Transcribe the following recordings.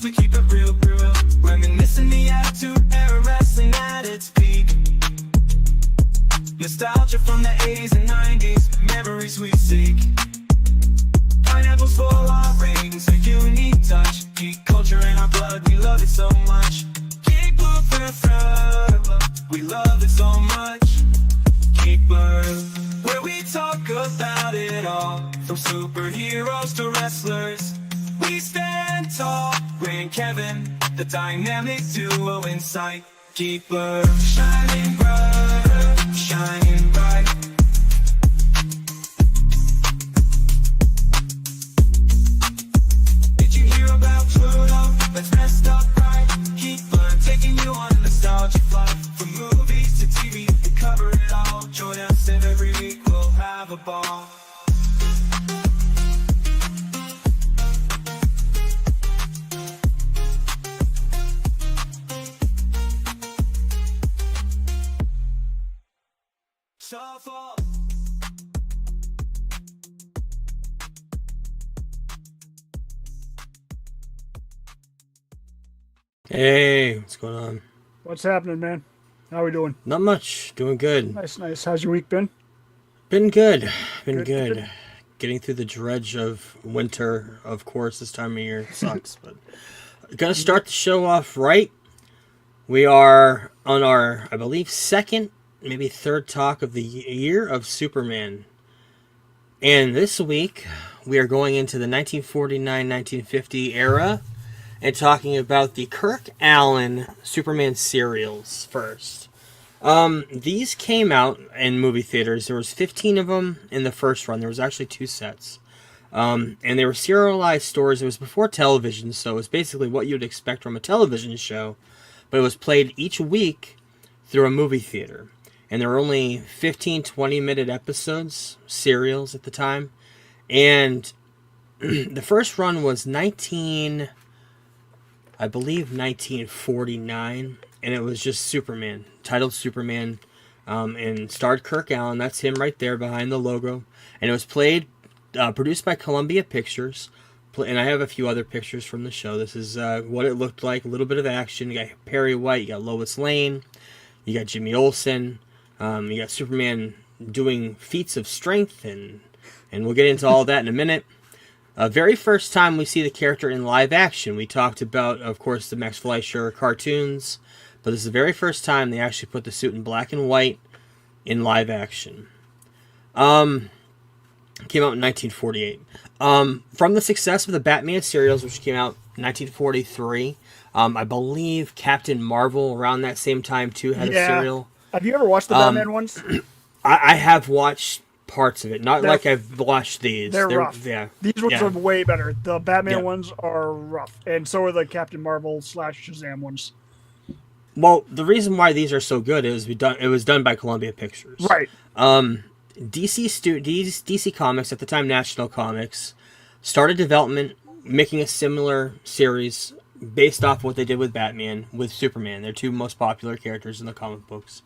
styles, we keep it real, real. Reminiscing the attitude era, wrestling at its peak. Nostalgia from the 80s and 90s, memories we seek. Pineapples for our rings, a unique touch. Geek culture in our blood, we love it so much. Geek Blue forever, we love it so much. Geek Blue, where we talk about it all, from superheroes to wrestlers. We stand tall, Ray and Kevin, the dynamic duo in sight. Geek Blue, shining bright, shining bright. Did you hear about Pluto? That's messed up, right? Geek Blue, taking you on a nostalgia flight. From movies to TV, we cover it all. Join us and every week we'll have a ball. Shuffle. Hey, what's going on? What's happening, man? How we doing? Not much. Doing good. Nice, nice. How's your week been? Been good. Been Good, good. good. Getting through the dredge of winter, of course, this time of year sucks. But gonna start the show off right. We are on our, I believe, second, maybe third talk of the year of Superman. And this week, we are going into the 1949-1950 era and talking about the Kirk Alyn Superman serials first. These came out in movie theaters. There was 15 of them in the first run. There was actually 2 sets. And they were serialized stories. It was before television, so it was basically what you'd expect from a television show. But it was played each week through a movie theater. And there were only 15, 20-minute episodes, serials at the time. And the first run was 1949, and it was just Superman, titled Superman, and starred Kirk Alyn. That's him right there behind the logo. And it was produced by Columbia Pictures. And I have a few other pictures from the show. This is what it looked like. A little bit of action. You got Perry White. You got Lois Lane. You got Jimmy Olsen. You got Superman doing feats of strength. And we'll get into all that in a minute. Very first time we see the character in live action. We talked about, of course, the Max Fleischer cartoons. But this is the very first time they actually put the suit in black and white in live action. Came out in 1948. From the success of the Batman serials, which came out in 1943, I believe Captain Marvel around that same time too had a serial. Have you ever watched the Batman ones? I have watched parts of it, not like I've watched these. They're rough. Yeah, These ones are way better. The Batman Yeah. ones are rough, and so are the Captain Marvel / Shazam ones. Well, the reason why these are so good is it was done by Columbia Pictures. Right. DC Comics, at the time National Comics, started development, making a similar series based off what they did with Batman, with Superman. They're 2 most popular characters in the comic books.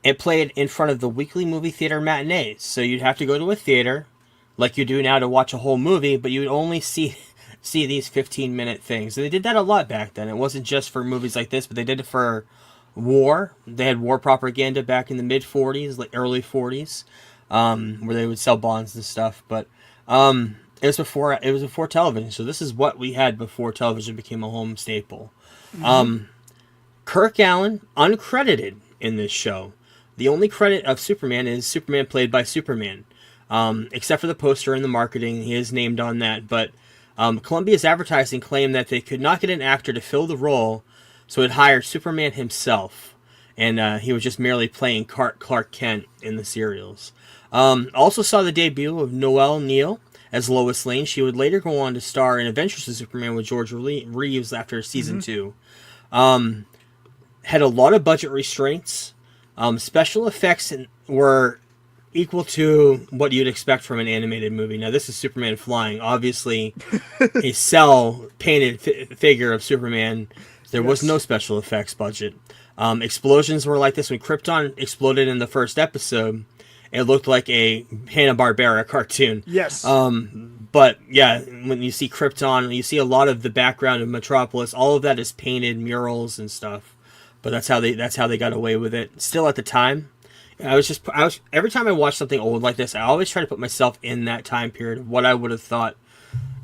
It played in front of the weekly movie theater matinees. So you'd have to go to a theater, like you do now, to watch a whole movie, but you would only see these 15-minute things. And they did that a lot back then. It wasn't just for movies like this, but they did it for war. They had war propaganda back in the mid-40s, like early 40s, where they would sell bonds and stuff. But it was before television, so this is what we had before television became a home staple. Mm-hmm. Kirk Alyn, uncredited in this show. The only credit of Superman is Superman played by Superman. Except for the poster and the marketing, he is named on that. But Columbia's advertising claimed that they could not get an actor to fill the role, so it hired Superman himself. And he was just merely playing Clark Kent in the serials. Also saw the debut of Noelle Neal as Lois Lane. She would later go on to star in Adventures of Superman with George Reeves after season 2. Had a lot of budget restraints. Special effects were equal to what you'd expect from an animated movie. Now, this is Superman flying. Obviously, a cell painted figure of Superman. There was no special effects budget. Explosions were like this when Krypton exploded in the first episode. it looked like a Hanna-Barbera cartoon. Yes. But yeah, when you see Krypton, you see a lot of the background of Metropolis. All of that is painted murals and stuff. But that's how they got away with it. Still at the time, I was every time I watch something old like this, I always try to put myself in that time period of what I would have thought.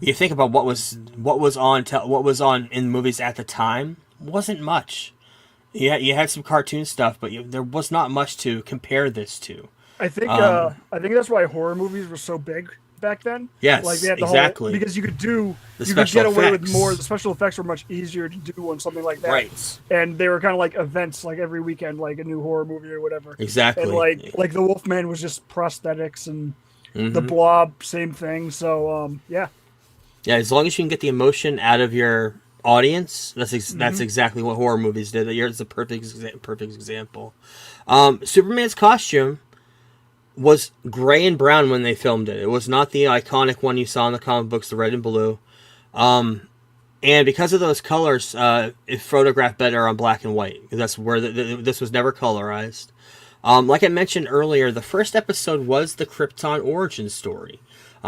You think about what was on in movies at the time, wasn't much. Yeah, you had some cartoon stuff, but there was not much to compare this to. I think that's why horror movies were so big back then. Yes, like they had the exactly. because you could get special away with effects. more. The special effects were much easier to do on something like that. Right. And they were kind of like events, like every weekend, like a new horror movie or whatever. Exactly. And like the Wolfman was just prosthetics, and Mm-hmm. the Blob, same thing. So yeah. Yeah, as long as you can get the emotion out of your audience, that's exactly what horror movies did. It's a perfect example. Superman's costume was gray and brown when they filmed it. It was not the iconic one you saw in the comic books, the red and blue. And because of those colors, it photographed better on black and white. That's where this was never colorized. Like I mentioned earlier, the first episode was the Krypton origin story.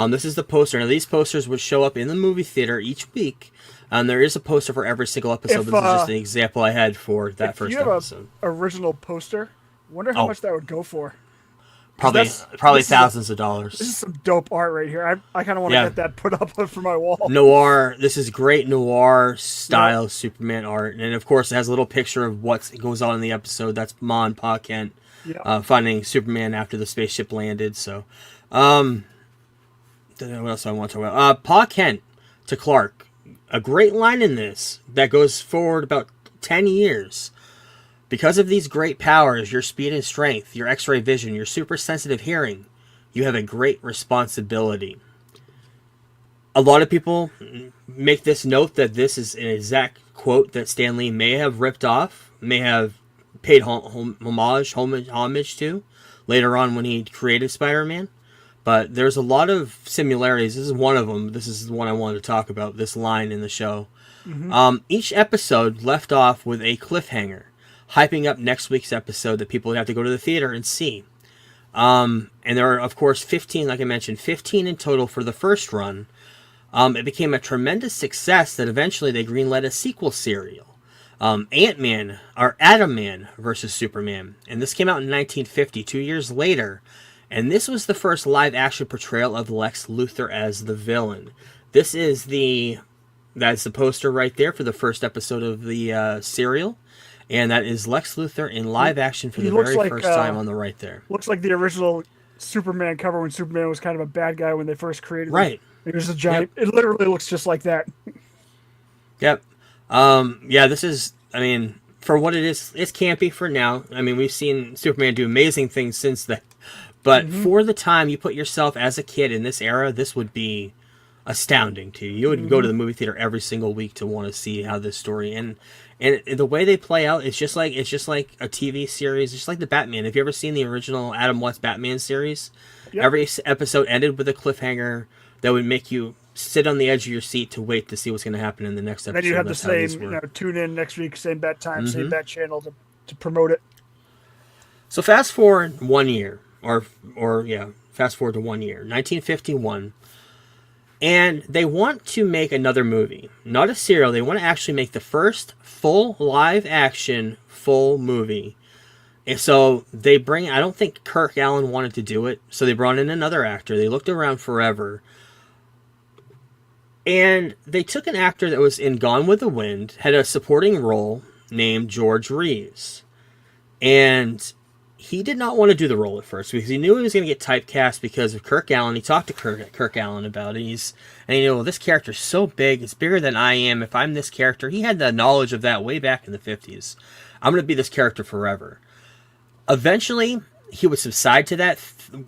This is the poster. Now, these posters would show up in the movie theater each week. There is a poster for every single episode. This is just an example I had for that first episode. If you have an original poster, wonder how much that would go for. Probably thousands of dollars. This is some dope art right here. I kind of want to get that put up for my wall. Noir. This is great noir style Superman art, and of course it has a little picture of what goes on in the episode. That's Ma and Pa Kent finding Superman after the spaceship landed. So, what else do I want to talk about? Pa Kent to Clark. A great line in this that goes forward about 10 years. Because of these great powers, your speed and strength, your X-ray vision, your super sensitive hearing, you have a great responsibility. A lot of people make this note that this is an exact quote that Stan Lee may have ripped off, may have paid homage to later on when he created Spider-Man. But there's a lot of similarities. This is one of them. This is the one I wanted to talk about, this line in the show. Mm-hmm. Each episode left off with a cliffhanger, hyping up next week's episode that people would have to go to the theater and see. And there are, of course, 15, like I mentioned, 15 in total for the first run. It became a tremendous success that eventually they greenlit a sequel serial. Ant-Man, or Atom Man versus Superman. And this came out in 1950, 2 years later. And this was the first live-action portrayal of Lex Luthor as the villain. That's the poster right there for the first episode of the serial. And that is Lex Luthor in live action for the very first time on the right there. Looks like the original Superman cover when Superman was kind of a bad guy when they first created him. Right. It was a giant... Yep. It literally looks just like that. Yep. Yeah, this is... I mean, for what it is, it's campy for now. I mean, we've seen Superman do amazing things since then. But for the time you put yourself as a kid in this era, this would be astounding to you. You would go to the movie theater every single week to want to see how this story... And the way they play out, it's just like a TV series, just like the Batman. Have you ever seen the original Adam West Batman series? Yep. Every episode ended with a cliffhanger that would make you sit on the edge of your seat to wait to see what's going to happen in the next episode. Then you have the same, tune in next week, same bat time, same bat channel to promote it. So fast forward 1 year, fast forward to 1 year, 1951. And they want to make another movie. Not a serial. They want to actually make the first full live-action full movie. And so they I don't think Kirk Alyn wanted to do it, so they brought in another actor. They looked around forever. And they took an actor that was in Gone with the Wind, had a supporting role named George Reeves. And he did not want to do the role at first because he knew he was going to get typecast because of Kirk Alyn. He talked to Kirk Alyn about it. And he knew, well, this character's so big, it's bigger than I am. If I'm this character, he had the knowledge of that way back in the 50s. I'm going to be this character forever. Eventually, he would subside to that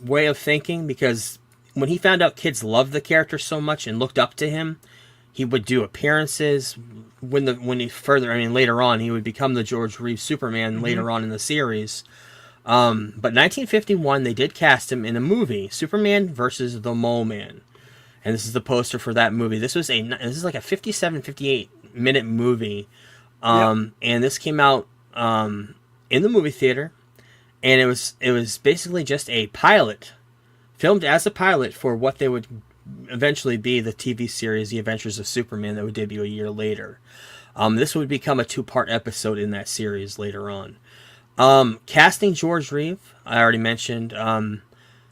way of thinking because when he found out kids loved the character so much and looked up to him, he would do appearances. Later on, he would become the George Reeves Superman later on in the series. But 1951, they did cast him in a movie, Superman versus the Mole Man. And this is the poster for that movie. This is like a 57, 58 minute movie. And this came out in the movie theater. and it was basically just a pilot, filmed as a pilot for what they would eventually be the TV series The Adventures of Superman that would debut a year later. This would become a 2-part episode in that series later on. Casting George Reeve, I already mentioned.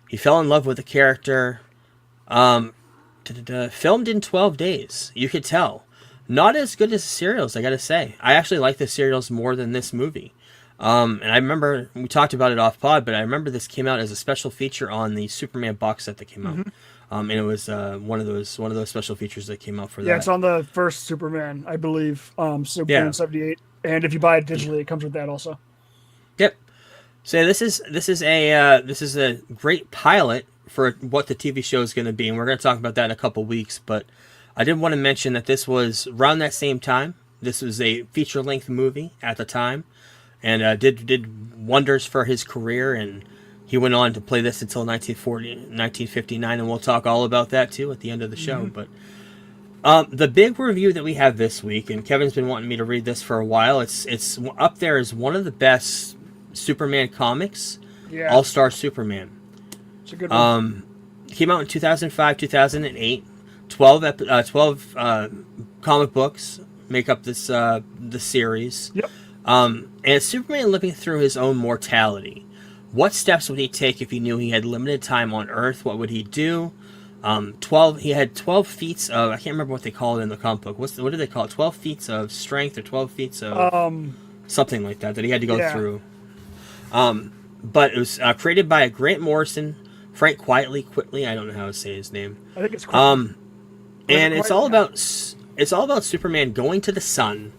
He fell in love with the character. Filmed in 12 days. You could tell. Not as good as the serials, I gotta say. I actually like the serials more than this movie. And I remember, we talked about it off pod, but I remember this came out as a special feature on the Superman box set that came out. And it was one of those special features that came out for that. Yeah, it's on the first Superman, I believe. Superman 78. And if you buy it digitally, it comes with that also. Yep. So this is a great pilot for what the TV show is going to be, and we're going to talk about that in a couple weeks. But I did want to mention that this was around that same time. This was a feature-length movie at the time, and did wonders for his career. And he went on to play this until 1959, and we'll talk all about that too at the end of the show. But the big review that we have this week, and Kevin's been wanting me to read this for a while. It's up there as one of the best Superman comics. Yeah. All-Star Superman. It's a good one. Came out in 2005, 2008. 12 comic books make up this the series. Yep. And it's Superman living through his own mortality. What steps would he take if he knew he had limited time on Earth? What would he do? He had 12 feats of, I can't remember what they call it in the comic book. What do they call it? 12 feats of strength or 12 feats of something like that he had to go through. But it was created by Grant Morrison, Frank Quitely, I don't know how to say his name. I think it's cool. And it's all about Superman going to the sun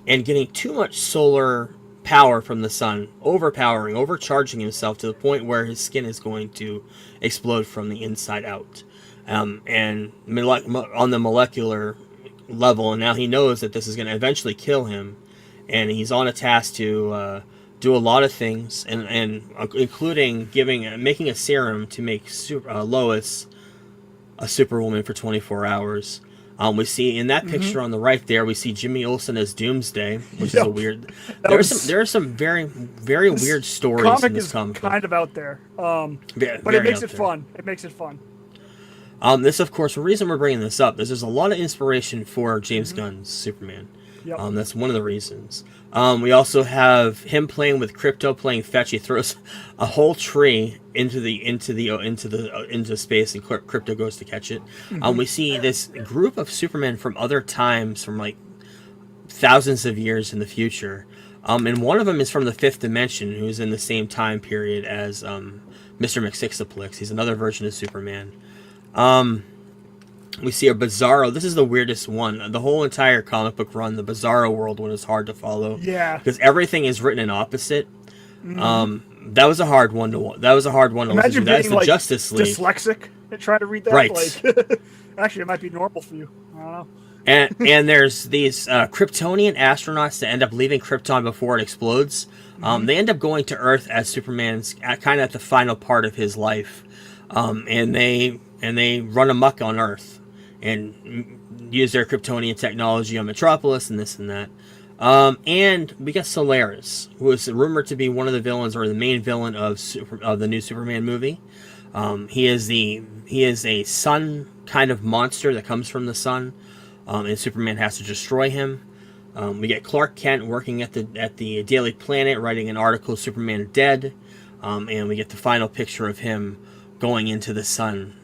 and getting too much solar power from the sun, overcharging himself to the point where his skin is going to explode from the inside out. On the molecular level, and now he knows that this is going to eventually kill him, and he's on a task to do a lot of things, and including making a serum to make Lois a superwoman for 24 hours. We see in that picture on the right there, we see Jimmy Olsen as Doomsday, which is a weird. There are some very, very weird stories in this comic. Kind of out there, but it makes it fun. It makes it fun. This, of course, the reason we're bringing this up is there's a lot of inspiration for James Gunn's Superman. Yep. That's one of the reasons. We also have him playing with Krypto, playing fetch. He throws a whole tree into space, and Krypto goes to catch it. We see this group of Supermen from other times, from like thousands of years in the future. And one of them is from the Fifth Dimension, who's in the same time period as Mr. McSixaplex. He's another version of Superman. We see a Bizarro. This is the weirdest one. The whole entire comic book run, the Bizarro world one, is hard to follow. Yeah. Because everything is written in opposite. That was a hard one to listen to. That's the Justice League. Dyslexic and trying to read that. Right. Like, actually, it might be normal for you. I don't know. And there's these Kryptonian astronauts that end up leaving Krypton before it explodes. They end up going to Earth as Superman's kind of at the final part of his life, and they run amok on Earth and use their Kryptonian technology on Metropolis and this and that. And we got Solaris, who is rumored to be one of the villains or the main villain of the new Superman movie. He is a sun kind of monster that comes from the sun, and Superman has to destroy him. We get Clark Kent working at the Daily Planet, writing an article, Superman Dead, and we get the final picture of him going into the sun.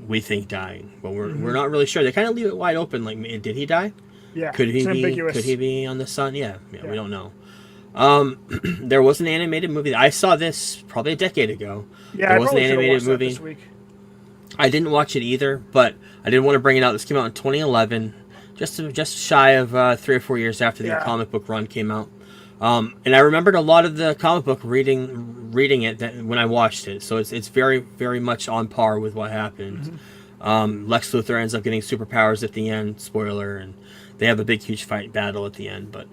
We think dying, but we're not really sure. They kind of leave it wide open. Like, did he die? Yeah. Could he be? Ambiguous. Could he be on the sun? Yeah. We don't know. There was an animated movie. I saw this probably a decade ago. Yeah, there I was an probably should've animated watched that movie. this week. I didn't watch it either, but I did want to bring it out. This came out in 2011, just shy of 3 or 4 years after the comic book run came out. And I remembered a lot of the comic book reading it when I watched it. So it's very, very much on par with what happened. Lex Luthor ends up getting superpowers at the end, spoiler, and they have a big, huge battle at the end. But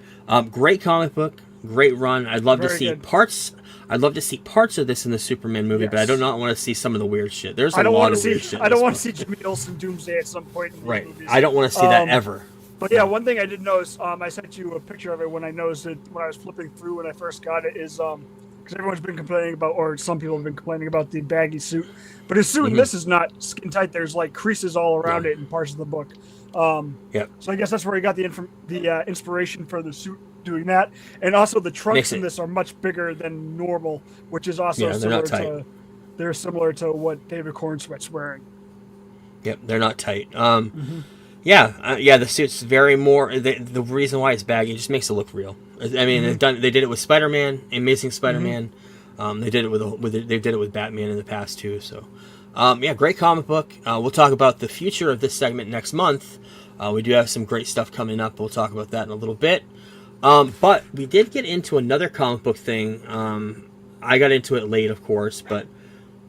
great comic book, great run. I'd love to see parts. I'd love to see parts of this in the Superman movie, but I do not want to see some of the weird shit. There's a lot of weird shit. I don't want to see Jimmy Olsen Doomsday at some point in these movies. I don't want to see that ever. But yeah, one thing I did notice, I sent you a picture of it when I noticed it when I was flipping through when I first got it, is because everyone's been complaining about, or some people have been complaining about the baggy suit. But his suit in this is not skin tight. There's like creases all around it in parts of the book. Yep. So I guess that's where he got the inspiration for the suit doing that. And also the trunks in this are much bigger than normal, which is also they're similar to what David Cornsweet's wearing. Yep, they're not tight. Yeah, the suit's very more. The reason why it's baggy just makes it look real. I mean, they did it with Spider-Man, Amazing Spider-Man. They did it they did it with Batman in the past too. So, great comic book. We'll talk about the future of this segment next month. We do have some great stuff coming up. We'll talk about that in a little bit. But we did get into another comic book thing. I got into it late, of course, but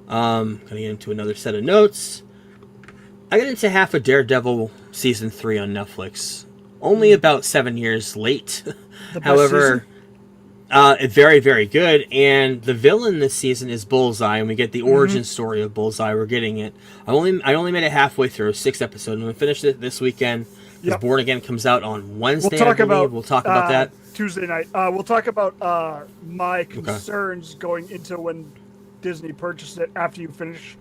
gonna get into another set of notes. I got into half of Daredevil season 3 on Netflix. Only about 7 years late. However, very, very good. And the villain this season is Bullseye, and we get the origin story of Bullseye. We're getting it. I only made it halfway through, 6 episodes. I'm going to finish it this weekend. Because Born Again comes out on Wednesday, we'll talk about that. Tuesday night. We'll talk about my concerns going into when Disney purchased it after you finish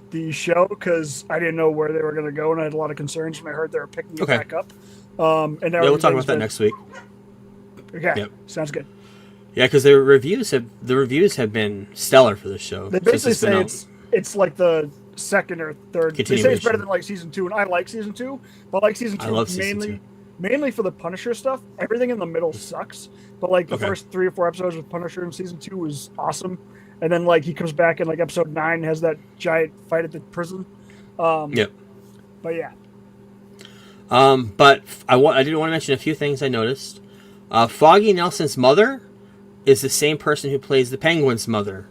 the show, because I didn't know where they were going to go, and I had a lot of concerns when I heard they were picking it back up. And we'll talk about that next week. Okay, sounds good. Yeah, because the reviews have been stellar for this show. They basically say it's like the second or third. They say it's better than like season 2, and I like season 2, but like season 2 mainly for the Punisher stuff. Everything in the middle sucks, but like the first 3 or 4 episodes with Punisher in season 2 was awesome. And then, like, he comes back in, like, episode 9 and has that giant fight at the prison. But, yeah. But I did want to mention a few things I noticed. Foggy Nelson's mother is the same person who plays the Penguin's mother.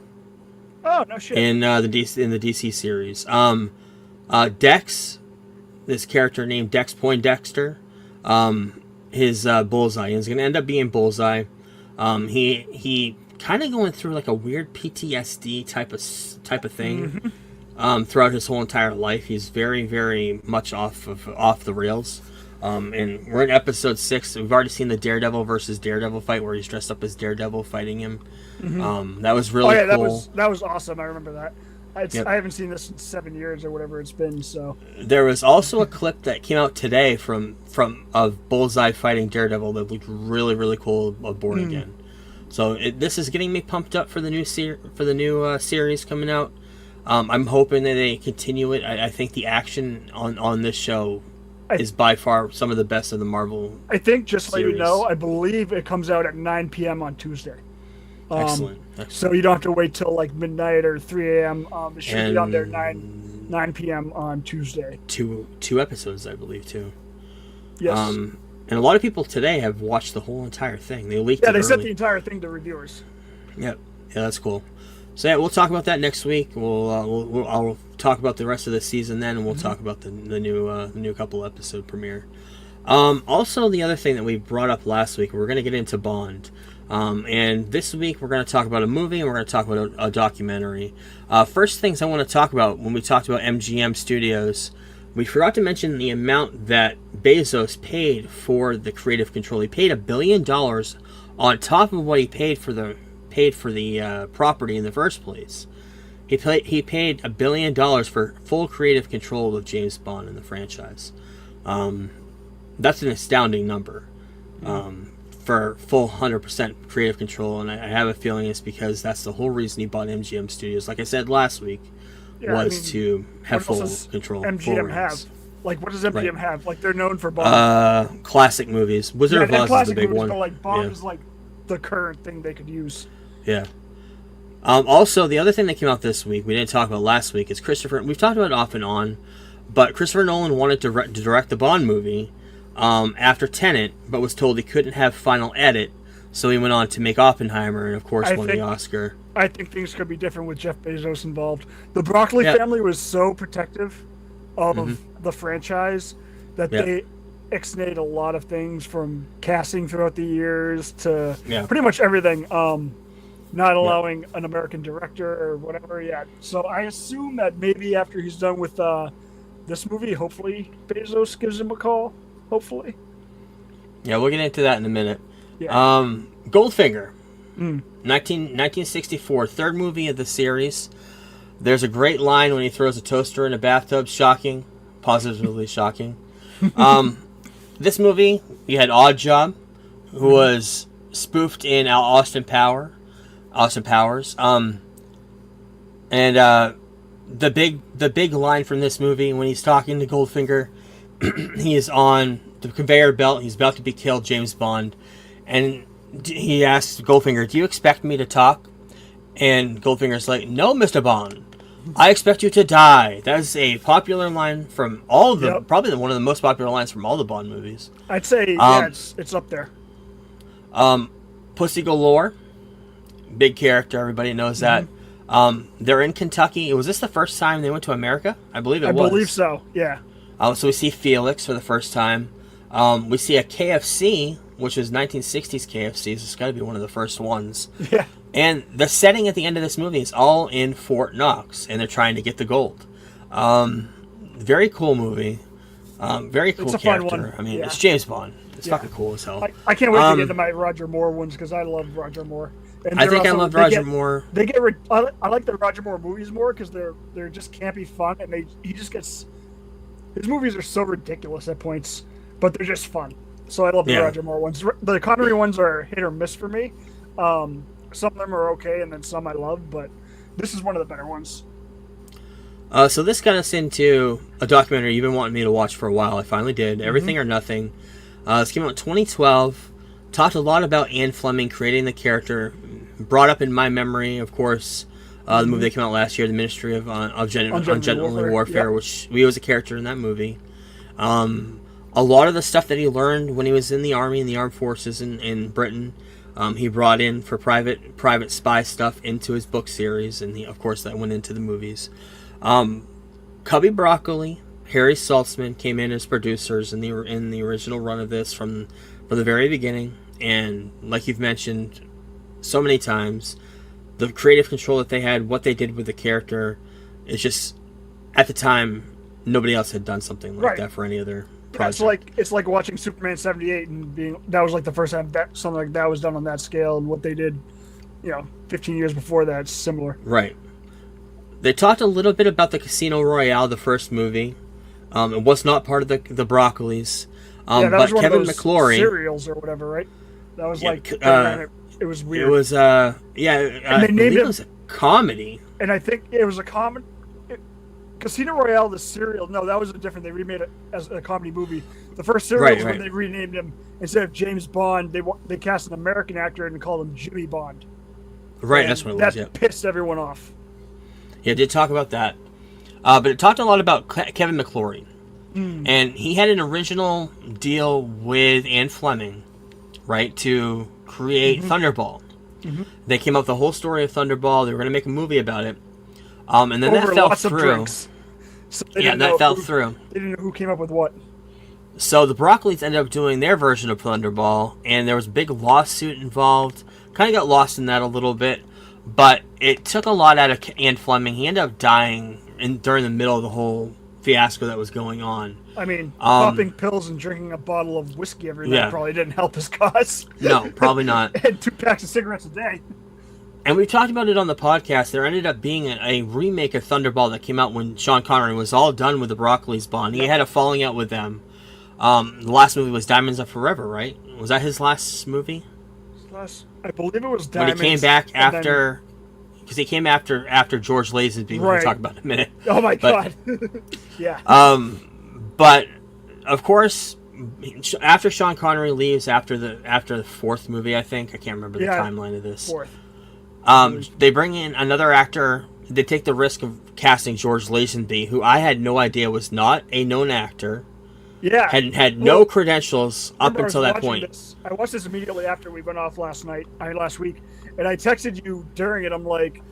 Oh, no shit. In the DC series. Dex, this character named Dex Poindexter, his Bullseye is going to end up being Bullseye. He kind of going through like a weird PTSD type of thing throughout his whole entire life. He's very, very much off the rails. And we're in episode 6. We've already seen the Daredevil versus Daredevil fight where he's dressed up as Daredevil fighting him. That was really cool. That was awesome. I remember that. I haven't seen this in 7 years or whatever it's been. So there was also a clip that came out today from of Bullseye fighting Daredevil that looked really, really cool of Born Again. So this is getting me pumped up for the new series coming out. I'm hoping that they continue it. I think the action on this show is by far some of the best of the Marvel. I think, just so you know, I believe it comes out at 9 p.m. on Tuesday. Excellent. So you don't have to wait till like midnight or 3 a.m. It should be on there 9 p.m. on Tuesday. Two episodes, I believe, too. Yes. And a lot of people today have watched the whole entire thing. They leaked it early. They sent the entire thing to reviewers. Yep. Yeah, that's cool. So yeah, we'll talk about that next week. I'll talk about the rest of the season then, and we'll talk about the new couple episode premiere. Also, the other thing that we brought up last week, we're going to get into Bond. And this week we're going to talk about a movie and we're going to talk about a documentary. First things I want to talk about, when we talked about MGM Studios, we forgot to mention the amount that Bezos paid for the creative control. He paid $1 billion on top of what he paid for the property in the first place. He paid $1 billion for full creative control of James Bond in the franchise. That's an astounding number for full 100% creative control, and I have a feeling it's because that's the whole reason he bought MGM Studios. Like I said last week, to have full control. MGM have? Like, what does MGM have? Like, they're known for Bond. Classic movies. Wizard of Oz is the big one. But like Bond is like the current thing they could use. Yeah. Also, the other thing that came out this week, we didn't talk about last week, is we've talked about it off and on, but Christopher Nolan wanted to direct the Bond movie after Tenet, but was told he couldn't have final edit, so he went on to make Oppenheimer, and of course won the Oscar. I think things could be different with Jeff Bezos involved. The Broccoli family was so protective of the franchise that they ixnayed a lot of things, from casting throughout the years to pretty much everything. Not allowing an American director or whatever yet. So I assume that maybe after he's done with this movie, hopefully Bezos gives him a call. Hopefully. Yeah, we'll get into that in a minute. Yeah. Goldfinger. 1964, third movie of the series. There's a great line when he throws a toaster in a bathtub. Shocking. Positively shocking. This movie, you had Odd Job, who was spoofed in Austin Powers. And the big line from this movie when he's talking to Goldfinger, he is on the conveyor belt. He's about to be killed, James Bond, and he asks Goldfinger, "Do you expect me to talk?" And Goldfinger's like, "No, Mr. Bond. I expect you to die." That is a popular line from all of them. Probably one of the most popular lines from all the Bond movies. I'd say it's up there. Pussy Galore, big character. Everybody knows that. They're in Kentucky. Was this the first time they went to America? I believe it was. I believe so. Yeah. So we see Felix for the first time. We see a KFC, which is 1960s KFC. This has got to be one of the first ones. Yeah. And the setting at the end of this movie is all in Fort Knox, and they're trying to get the gold. Very cool movie. Very cool It's a character. fun one. I mean, Yeah. it's James Bond. It's fucking cool as hell. I can't wait to get into my Roger Moore ones because I love Roger Moore. And I think I love Roger Moore. I like the Roger Moore movies more because they're just campy fun, and he just gets. His movies are so ridiculous at points, but they're just fun. So I love the Roger Moore ones. The Connery ones are hit or miss for me. Some of them are okay, and then some I love, but this is one of the better ones. So this got us into a documentary you've been wanting me to watch for a while. I finally did. Everything or Nothing. This came out in 2012. Talked a lot about Ian Fleming creating the character. Brought up in my memory, of course, the movie that came out last year, The Ministry of Ungentle Warfare, which he was a character in that movie. A lot of the stuff that he learned when he was in the army and the armed forces in Britain, he brought in for private spy stuff into his book series, and of course that went into the movies. Cubby Broccoli, Harry Saltzman came in as producers in the original run of this from the very beginning, and like you've mentioned so many times, the creative control that they had, what they did with the character, is just, at the time, nobody else had done something like that for any other project. It's like watching Superman 78 and that was like the first time that something like that was done on that scale, and what they did, 15 years before that, similar. Right. They talked a little bit about the Casino Royale, the first movie. It was not part of the Broccolis. That but was one Kevin of those McClory, cereals or whatever, right? That was it was weird. It was and they named it was a comedy. And I think it was a comedy. Casino Royale, the cereal. No, that was a different. They remade it as a comedy movie. The first cereal was when they renamed him, instead of James Bond, they cast an American actor and called him Jimmy Bond. Right, that's what it was. That pissed everyone off. Yeah, it did talk about that. But it talked a lot about Kevin McClory. And he had an original deal with Ian Fleming, right, to create Thunderball. They came up with the whole story of Thunderball. They were going to make a movie about it. And then that fell through. So that fell through. They didn't know who came up with what. So the Broccolis ended up doing their version of Thunderball, and there was a big lawsuit involved. Kind of got lost in that a little bit, but it took a lot out of Ian Fleming. He ended up dying during the middle of the whole fiasco that was going on. I mean, popping pills and drinking a bottle of whiskey every night probably didn't help his cause. No, probably not. And 2 packs of cigarettes a day. And we talked about it on the podcast. There ended up being a remake of Thunderball that came out when Sean Connery was all done with the Broccolis Bond. He had a falling out with them. The last movie was Diamonds Are Forever, right? Was that his last movie? I believe it was Diamonds. When he came back after... Because he came after George Lazenby, we'll talk about in a minute. Oh my god. Yeah. But of course, after Sean Connery leaves, after the fourth movie, I think, I can't remember the timeline of this. Fourth. They bring in another actor. They take the risk of casting George Lazenby, who I had no idea was not a known actor. Yeah. Had no credentials up until that point. I watched this immediately after we went off last week, and I texted you during it. I'm like,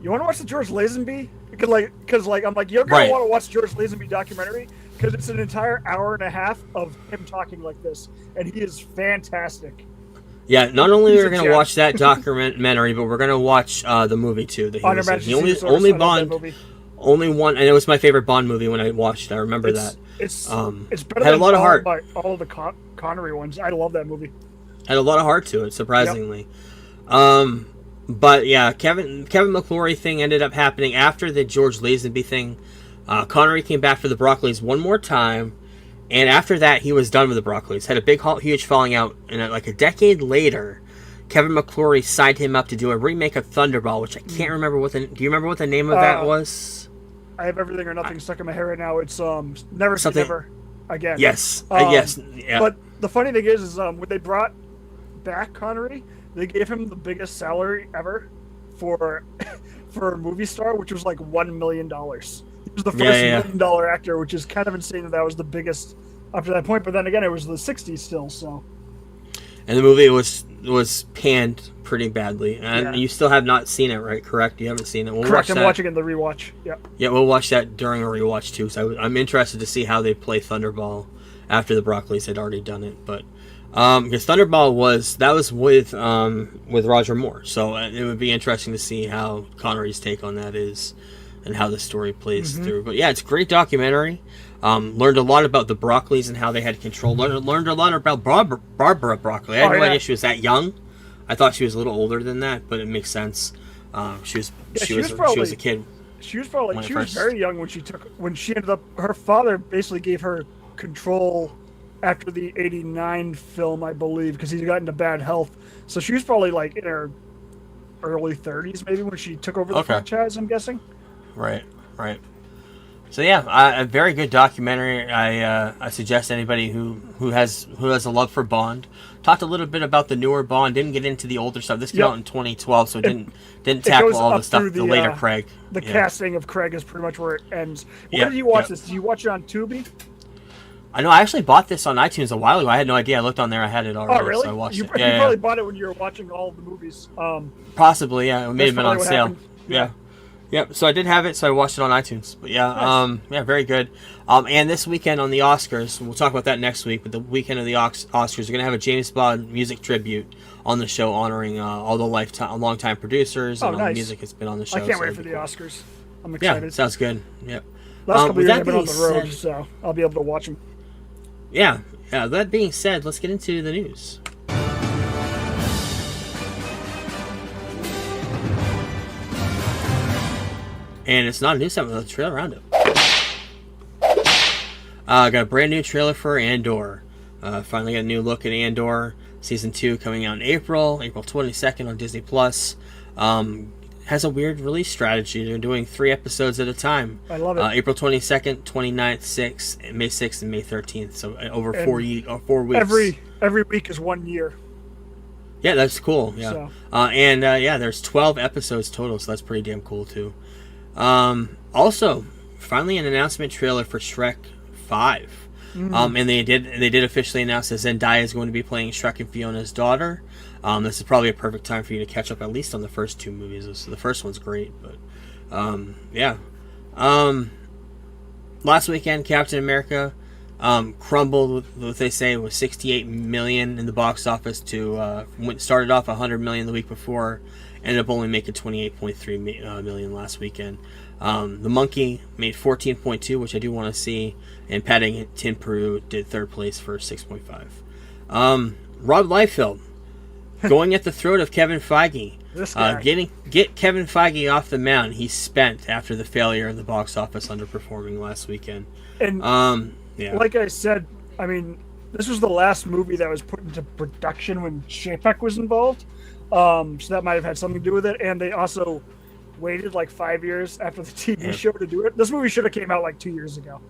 you want to watch the George Lazenby? Because I'm like, you're going to want to watch George Lazenby documentary because it's an entire hour and a half of him talking like this, and he is fantastic. Yeah, not only are we going to watch that documentary, but we're going to watch the movie too. That he was in. The only Bond, only one, and it was my favorite Bond movie when I watched it. I remember that. It's better had than a lot of heart. All the Connery ones. I love that movie. Had a lot of heart to it, surprisingly. But yeah, Kevin McClory thing ended up happening after the George Lazenby thing. Connery came back for the Broccoli's one more time, and after that, he was done with the Broccoli's. Had a huge falling out, and like a decade later, Kevin McClory signed him up to do a remake of Thunderball, which I can't remember what the. Do you remember what the name of that was? I have Everything or Nothing stuck in my head right now. It's Never Say Something- Never again. Yes, yes, yeah. But the funny thing is when they brought back Connery, they gave him the biggest salary ever for a movie star, which was like $1 million. He was the first $1 million actor, which is kind of insane that was the biggest up to that point. But then again, it was the '60s still, so. And the movie was panned pretty badly, and you still have not seen it, right? Correct? You haven't seen it. We'll Correct. watch I'm that. watching it in the rewatch. Yeah. Yeah, we'll watch that during a rewatch too. So I'm interested to see how they play Thunderball after the Broccoli's had already done it. But because Thunderball was with Roger Moore, so it would be interesting to see how Connery's take on that is, and how the story plays through. But yeah, it's a great documentary. Learned a lot about the Broccoli's and how they had control. Learned a lot about Barbara Broccoli. I had no idea she was that young. I thought she was a little older than that, but it makes sense. She was a kid. She was very young when she ended up. Her father basically gave her control after the '89 film, I believe, because he got into bad health. So she was probably like in her early 30s, maybe, when she took over the franchise. I'm guessing. Right. So yeah, a very good documentary. I suggest anybody who has a love for Bond. Talked a little bit about the newer Bond. Didn't get into the older stuff. This came out in 2012, so it didn't tackle all the stuff. The later Craig. The casting of Craig is pretty much where it ends. Where did you watch this? Did you watch it on Tubi? I know. I actually bought this on iTunes a while ago. I had no idea. I looked on there. I had it already. Oh, really? So I watched you it. probably bought it when you were watching all of the movies. Possibly, yeah. It may have been on sale. Happened. Yeah. Yep. So I did have it, so I watched it on iTunes. But yeah, Nice. very good. And this weekend on the Oscars, we'll talk about that next week. But the weekend of the Oscars, we're gonna have a James Bond music tribute on the show, honoring all the longtime producers and all the music that's been on the show. I can't wait for the Oscars. I'm excited. Yeah, sounds good. Yep. Last couple years I've been on the road, so I'll be able to watch them. Yeah. That being said, let's get into the news. And it's not a news segment, it's a trailer roundup. Got a brand new trailer for Andor. Finally got a new look at Andor. Season 2 coming out in April 22nd on Disney+. Has a weird release strategy. They're doing 3 episodes at a time. I love it. April 22nd, 29th, 6th, May 6th, and May 13th. So over 4 weeks. Every week is 1 year. Yeah, that's cool. Yeah. So. There's 12 episodes total, so that's pretty damn cool too. Also, finally an announcement trailer for Shrek 5. And they did officially announce that Zendaya is going to be playing Shrek and Fiona's daughter. This is probably a perfect time for you to catch up at least on the first 2 movies. So the first one's great, but last weekend Captain America crumbled with what they say was $68 million in the box office to started off $100 million the week before, ended up only making $28.3 million last weekend. The Monkey made 14.2, which I do want to see, and Paddington Peru did 3rd place for 6.5. Rob Liefeld going at the throat of Kevin Feige. This guy. Get Kevin Feige off the mound. He's spent after the failure of the box office underperforming last weekend. And like I said, I mean, this was the last movie that was put into production when Chapek was involved. So that might have had something to do with it. And they also waited like 5 years after the TV show to do it. This movie should have came out like 2 years ago.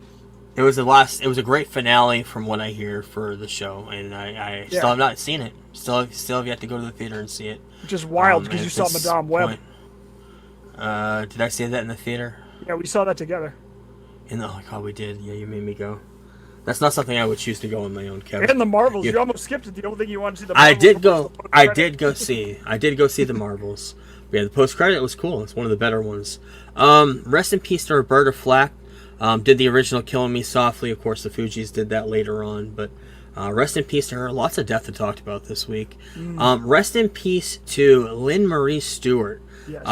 It was a great finale from what I hear for the show, and I still have not seen it. Still have yet to go to the theater and see it. Which is wild because you saw Madame Web. Did I see that in the theater? Yeah, we saw that together. Oh god, we did. Yeah, you made me go. That's not something I would choose to go on my own, Kevin. And the Marvels. You almost skipped it. The only thing you wanted to see the Marvels. I did go see the Marvels. But yeah, the post credit was cool. It's one of the better ones. Rest in peace to Roberta Flack. Did the original Killing Me Softly. Of course, the Fugees did that later on. But rest in peace to her. Lots of death to talk about this week. Rest in peace to Lynn Marie Stewart. Yes.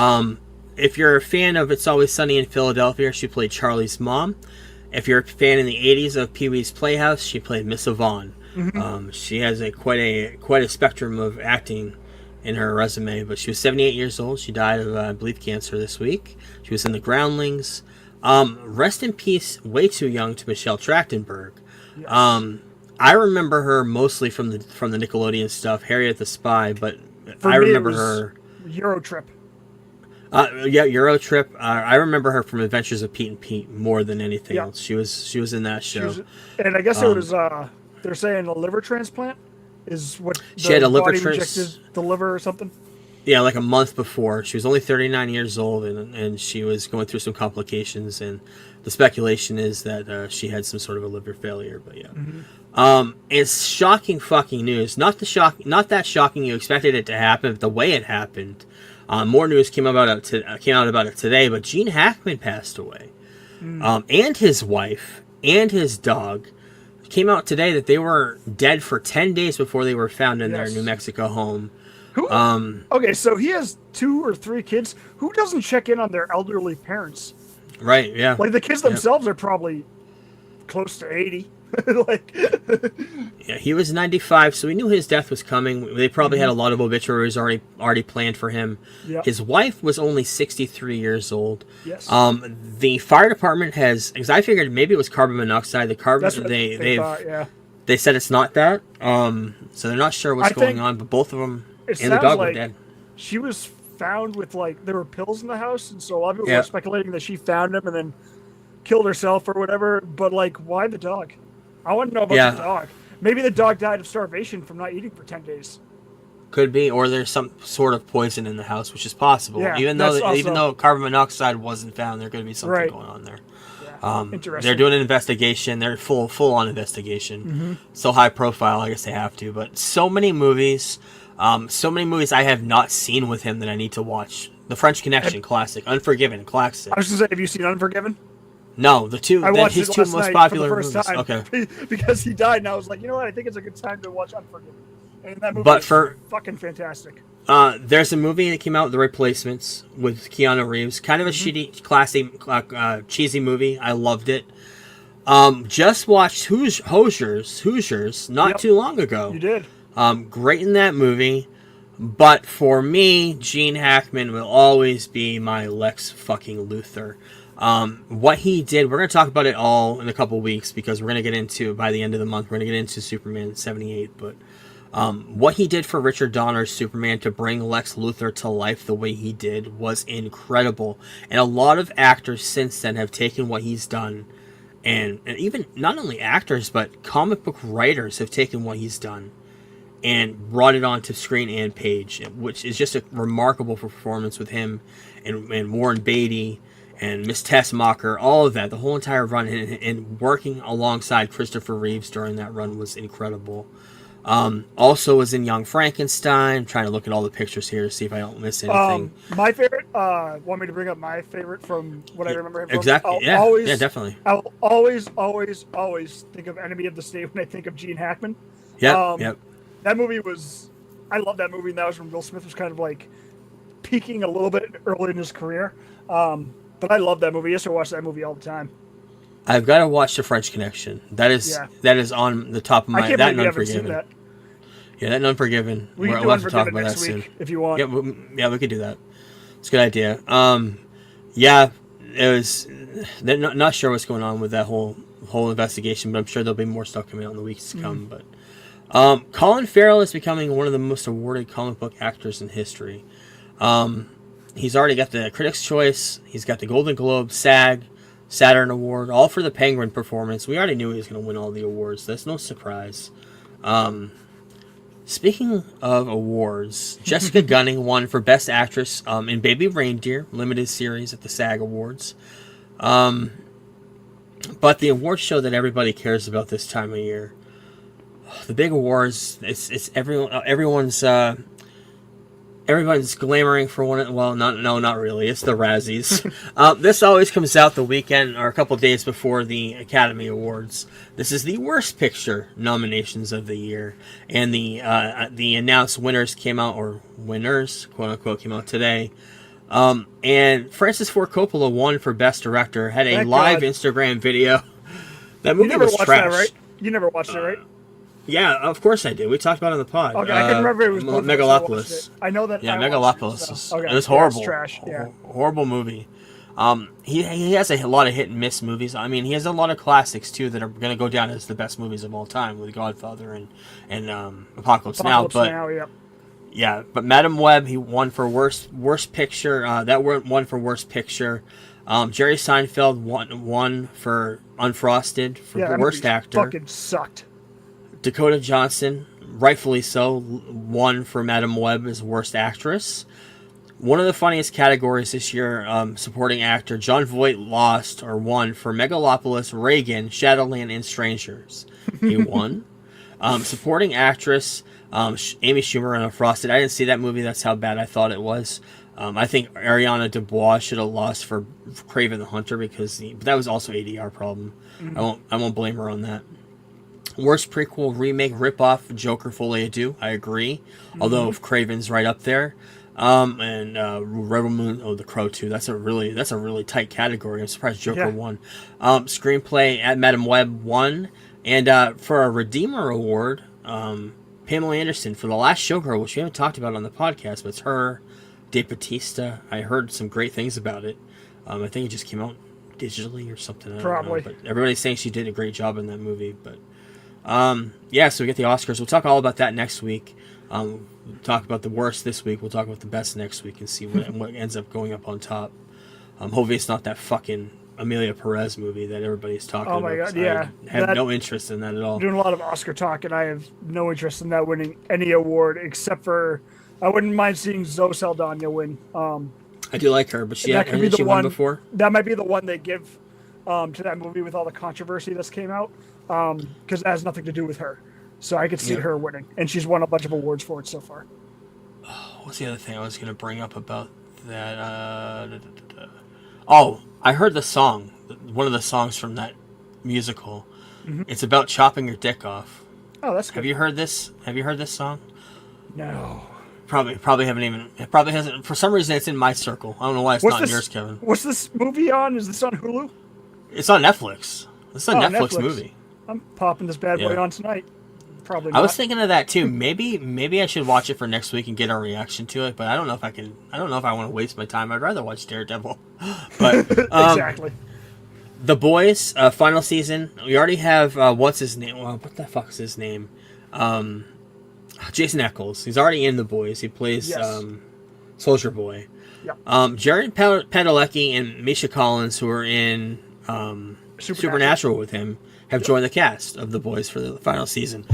If you're a fan of It's Always Sunny in Philadelphia, she played Charlie's mom. If you're a fan in the 80s of Pee-wee's Playhouse, she played Miss Yvonne. She has quite a spectrum of acting in her resume, but she was 78 years old. She died of, I believe, cancer this week. She was in The Groundlings. Rest in peace, way too young to Michelle Trachtenberg. Yes. I remember her mostly from the Nickelodeon stuff, Harriet the Spy, but For I me, it remember was her. Eurotrip. Yeah, Eurotrip. I remember her from Adventures of Pete and Pete more than anything Yeah. else. She was in that show. And I guess it was, they're saying a liver transplant is what She had a liver body injected the liver or something. Yeah, like a month before. She was only 39 years old, and she was going through some complications, and the speculation is that she had some sort of a liver failure. But yeah, it's shocking fucking news. Not that shocking you expected it to happen, but the way it happened. More news came out about it today, but Gene Hackman passed away, and his wife and his dog. Came out today that they were dead for 10 days before they were found in their Yes. New Mexico home. Who? Okay, so he has 2 or 3 kids. Who doesn't check in on their elderly parents? Right, yeah. Like the kids themselves are probably close to 80. Like, Yeah, he was 95, so we knew his death was coming. They probably had a lot of obituaries already planned for him. Yep. His wife was only 63 years old. yes. The fire department has, because I figured maybe it was carbon monoxide. The carbon That's what they thought, yeah. they said it's not that. So they're not sure what's I going think on, but both of them It and the sounds dog were like dead. she was found with, like, there were pills in the house, and so a lot of people Yeah. were speculating that she found them and then killed herself or whatever. But, like, why the dog? I want to know about Yeah. the dog. Maybe the dog died of starvation from not eating for 10 days. Could be, or there's some sort of poison in the house, which is possible. Yeah, even that's even also- though carbon monoxide wasn't found, there could be something Right. going on there. Yeah. Interesting. They're doing an investigation. They're full on investigation. So high profile, I guess they have to. But so many movies I have not seen with him that I need to watch. The French Connection, classic. Unforgiven, classic. I was going to say, have you seen Unforgiven? No, I watched his it two last most night popular for the first movies. time. Okay, Because he died, and I was like, you know what? I think it's a good time to watch Unforgiven. And that movie But is for- fucking fantastic. there's a movie that came out, The Replacements, with Keanu Reeves. Kind of a shitty, classy, cheesy movie. I loved it. Just watched Hoosiers not Yep. too long ago. You did. Great in that movie. But for me, Gene Hackman will always be my Lex fucking Luthor. What he did, we're going to talk about it all in a couple weeks because we're going to get into, by the end of the month, we're going to get into Superman 78. But what he did for Richard Donner's Superman to bring Lex Luthor to life the way he did was incredible. And a lot of actors since then have taken what he's done. And even not only actors, but comic book writers have taken what he's done and brought it onto screen and page, which is just a remarkable performance with him and Warren Beatty and Miss Tessmacher, all of that, the whole entire run, and working alongside Christopher Reeves during that run was incredible. Also was in Young Frankenstein. I'm trying to look at all the pictures here to see if I don't miss anything. My favorite, want me to bring up my favorite from what I remember him from? Exactly. Yeah, definitely. I'll always think of Enemy of the State when I think of Gene Hackman. Yep. That movie was, I love that movie, and that was when Will Smith was kind of like peaking a little bit early in his career. But I love that movie. I used to watch that movie all the time. I've got to watch The French Connection. That is on the top of my. I can't That believe you haven't seen Unforgiven. that. Yeah, that Unforgiven. We can do We'll have to talk Unforgiven about next that week soon. if you want. Yeah, we could do that. It's a good idea. Yeah, it was. They're not sure what's going on with that whole investigation, but I'm sure there'll be more stuff coming out in the weeks to come. But Colin Farrell is becoming one of the most awarded comic book actors in history. He's already got the Critics' Choice. He's got the Golden Globe, SAG, Saturn Award, all for the Penguin performance. We already knew he was going to win all the awards. That's no surprise. Speaking of awards, Jessica Gunning won for Best Actress in Baby Reindeer, limited series at the SAG Awards. But the award show that everybody cares about this time of year, the big awards, it's everyone's glamoring for one. Well, not really. It's the Razzies. This always comes out the weekend or a couple days before the Academy Awards. This is the worst picture nominations of the year, and the announced winners came out, or winners, quote unquote, came out today. And Francis Ford Coppola won for Best Director. Had a Thank live God. Instagram video. That You movie never was watched trash. that, right? You never watched it, right? Yeah, of course I did. We talked about it on the pod. Okay, I couldn't remember it was both of us that watched Megalopolis. it. I know that. Yeah, I watched it, Megalopolis. so- Okay, It was yeah, horrible. it's trash. Yeah. Horrible movie. He has a lot of hit and miss movies. I mean, he has a lot of classics too that are going to go down as the best movies of all time, with Godfather and Apocalypse Now. Apocalypse But Now, yep. yeah, but Madam Web, he won for worst picture. That won for worst picture. Jerry Seinfeld won for Unfrosted for Yeah, that worst movie actor. fucking sucked. Dakota Johnson, rightfully so, won for Madam Web as worst actress. One of the funniest categories this year, supporting actor, John Voight won for Megalopolis, Reagan, Shadowland, and Strangers. He won. Supporting actress, Amy Schumer on Frosted. I didn't see that movie. That's how bad I thought it was. I think Ariana DeBois should have lost for Kraven the Hunter but that was also ADR problem. I won't blame her on that. Worst prequel, remake, ripoff, Joker, Folie à Deux. I agree. Although Craven's right up there. And Rebel Moon, The Crow 2. That's a really tight category. I'm surprised Joker won. Screenplay at Madam Web won. And for a Redeemer Award, Pamela Anderson for The Last Showgirl, which we haven't talked about on the podcast, but it's her, Dave Bautista. I heard some great things about it. I think it just came out digitally or something. I don't Probably. know, but everybody's saying she did a great job in that movie. But yeah, so we get the Oscars. We'll talk all about that next week. We'll talk about the worst this week. We'll talk about the best next week and see what ends up going up on top. Hopefully it's not that fucking Amelia Perez movie that everybody's talking about. Oh my god, 'cause yeah. I have no interest in that at all. I'm doing a lot of Oscar talk, and I have no interest in that winning any award except for I wouldn't mind seeing Zoe Saldana win. I do like her, but that could be the she won one before. That might be the one they give to that movie with all the controversy that's came out, because it has nothing to do with her. So I could see her winning, and she's won a bunch of awards for it so far. What's the other thing I was going to bring up about that? Oh, I heard the song, one of the songs from that musical. It's about chopping your dick off. Oh, that's good. Have you heard this? Have you heard this song? No. Probably haven't even. It probably hasn't. For some reason, it's in my circle. I don't know why it's not in yours, Kevin. What's this movie on? Is this on Hulu? It's on Netflix. It's a Netflix movie. I'm popping this bad boy Yeah. on tonight. Probably not. I was thinking of that too. Maybe I should watch it for next week and get a reaction to it. But I don't know if I can. I don't know if I want to waste my time. I'd rather watch Daredevil. But Exactly. The Boys final season. We already have what's his name? Well, what the fuck's his name? Jason Ackles. He's already in The Boys. He plays Yes. Soldier Boy. Yep. Jared Padalecki and Misha Collins, who are in Supernatural with him, have joined the cast of The Boys for the final season.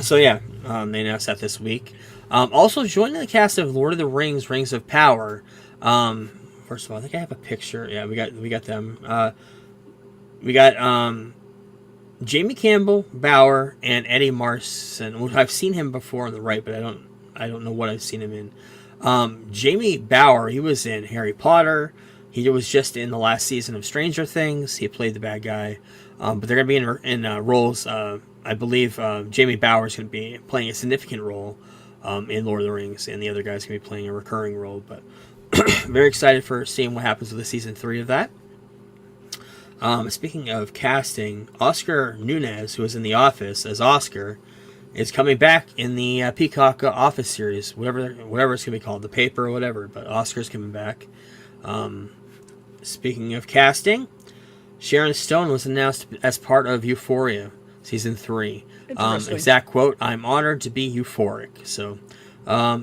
So yeah, they announced that this week. Also joining the cast of Lord of the Rings: Rings of Power. First of all, I think I have a picture. Yeah, we got them. We got Jamie Campbell, Bauer, and Eddie Marsan. Well, I've seen him before on the right, but I don't know what I've seen him in. Jamie Bauer, he was in Harry Potter. He was just in the last season of Stranger Things. He played the bad guy. But they're going to be in roles. I believe Jamie Bauer is going to be playing a significant role in Lord of the Rings, and the other guy's going to be playing a recurring role. But very excited for seeing what happens with the season 3 of that. Speaking of casting, Oscar Nunez, who was in The Office as Oscar, is coming back in the Peacock Office series, whatever it's going to be called, The Paper or whatever. But Oscar's coming back. Speaking of casting, Sharon Stone was announced as part of Euphoria season 3. Exact quote: "I'm honored to be euphoric." So,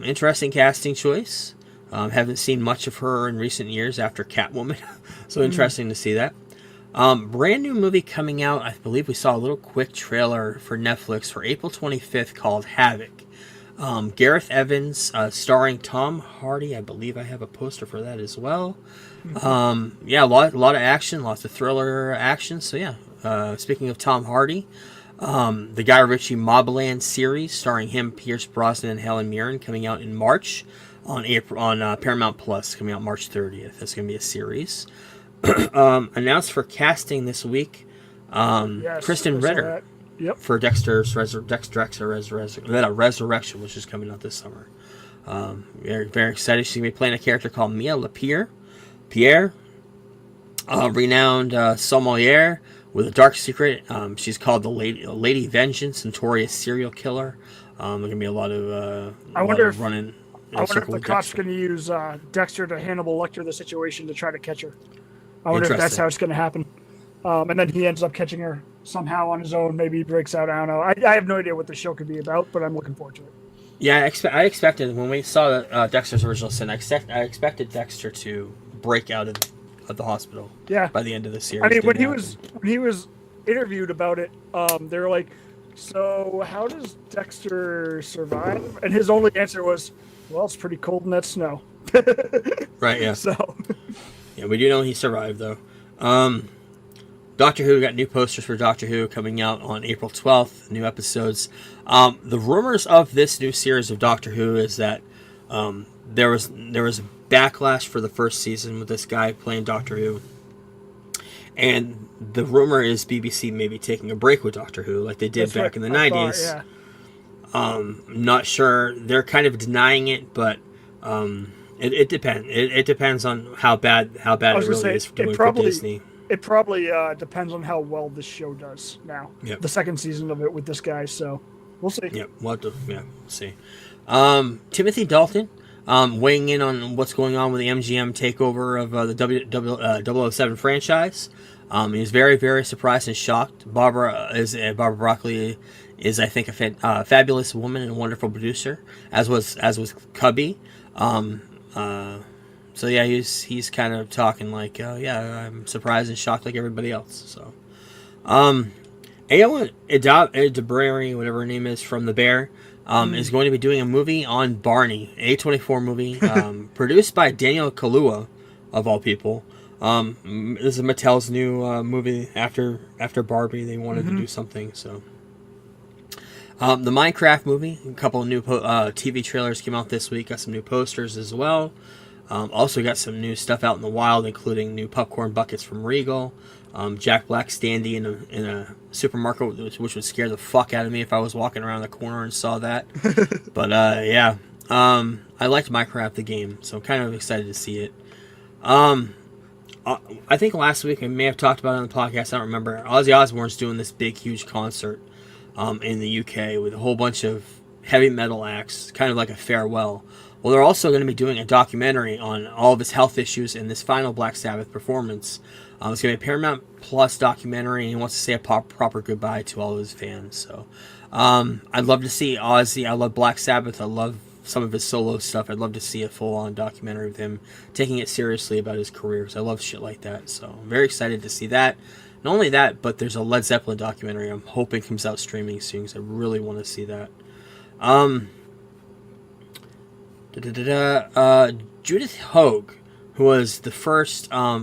interesting casting choice. Haven't seen much of her in recent years after Catwoman, so interesting to see that. Brand new movie coming out. I believe we saw a little quick trailer for Netflix for April 25th called Havoc. Gareth Evans, starring Tom Hardy. I believe I have a poster for that as well. Yeah, a lot of action, lots of thriller action. So yeah, speaking of Tom Hardy, the Guy Ritchie Mobland series starring him, Pierce Brosnan, and Helen Mirren coming out in March on Paramount Plus, coming out March 30th. That's going to be a series. Announced for casting this week, Yes, Kristen I saw Ritter. that. Yep. For Dexter's Resurrection, which is coming out this summer. Very, very excited. She's going to be playing a character called Mia Pierre, renowned sommelier with a dark secret. She's called the Lady Vengeance, notorious serial killer. There's gonna be a lot of I wonder if running. I wonder if the cops going to use Dexter to Hannibal Lecter the situation to try to catch her. I wonder if that's how it's going to happen. And then he ends up catching her somehow on his own. Maybe he breaks out. I don't know. I have no idea what the show could be about, but I'm looking forward to it. Yeah, I expected when we saw Dexter's original sin, I expected Dexter to break out of the hospital. Yeah. By the end of the series. I mean, when he was interviewed about it, they were like, "So how does Dexter survive?" And his only answer was, "Well, it's pretty cold in that snow." Right. Yeah. So. Yeah, we do know he survived though. Doctor Who got new posters for Doctor Who coming out on April 12th. New episodes. The rumors of this new series of Doctor Who is that there was a backlash for the first season with this guy playing Doctor Who, and the rumor is BBC may be taking a break with Doctor Who like they did back in the 90s. Yeah. Not sure. They're kind of denying it, but it depends. It depends on how bad it really is doing for Disney. It probably depends on how well this show does now. Yep. The second season of it with this guy, so we'll see. Yep, we'll see. Timothy Dalton weighing in on what's going on with the MGM takeover of the 007 franchise. He was very, very surprised and shocked. Barbara Broccoli is, I think, a fabulous woman and a wonderful producer, as was Cubby. So yeah, he's kind of talking like, yeah, I'm surprised and shocked like everybody else. So, Ayo Edebari, whatever her name is, from The Bear, is going to be doing a movie on Barney, an A24 movie, produced by Daniel Kaluuya, of all people. This is Mattel's new movie after Barbie. They wanted to do something, so. The Minecraft movie, a couple of new TV trailers came out this week. Got some new posters as well. Also got some new stuff out in the wild, including new popcorn buckets from Regal. Jack Black standing in a supermarket, which would scare the fuck out of me if I was walking around the corner and saw that. But yeah, I liked Minecraft the game, so I'm kind of excited to see it. I think last week I may have talked about it on the podcast. I don't remember. Ozzy Osbourne's doing this big, huge concert in the UK with a whole bunch of heavy metal acts, kind of like a farewell. Well, they're also going to be doing a documentary on all of his health issues in this final Black Sabbath performance. It's going to be a Paramount Plus documentary, and he wants to say a proper goodbye to all of his fans. So, I'd love to see Ozzy. I love Black Sabbath. I love some of his solo stuff. I'd love to see a full-on documentary with him taking it seriously about his career, because I love shit like that. So, I'm very excited to see that. Not only that, but there's a Led Zeppelin documentary I'm hoping comes out streaming soon, because I really want to see that. Judith Hoag, who was the first, I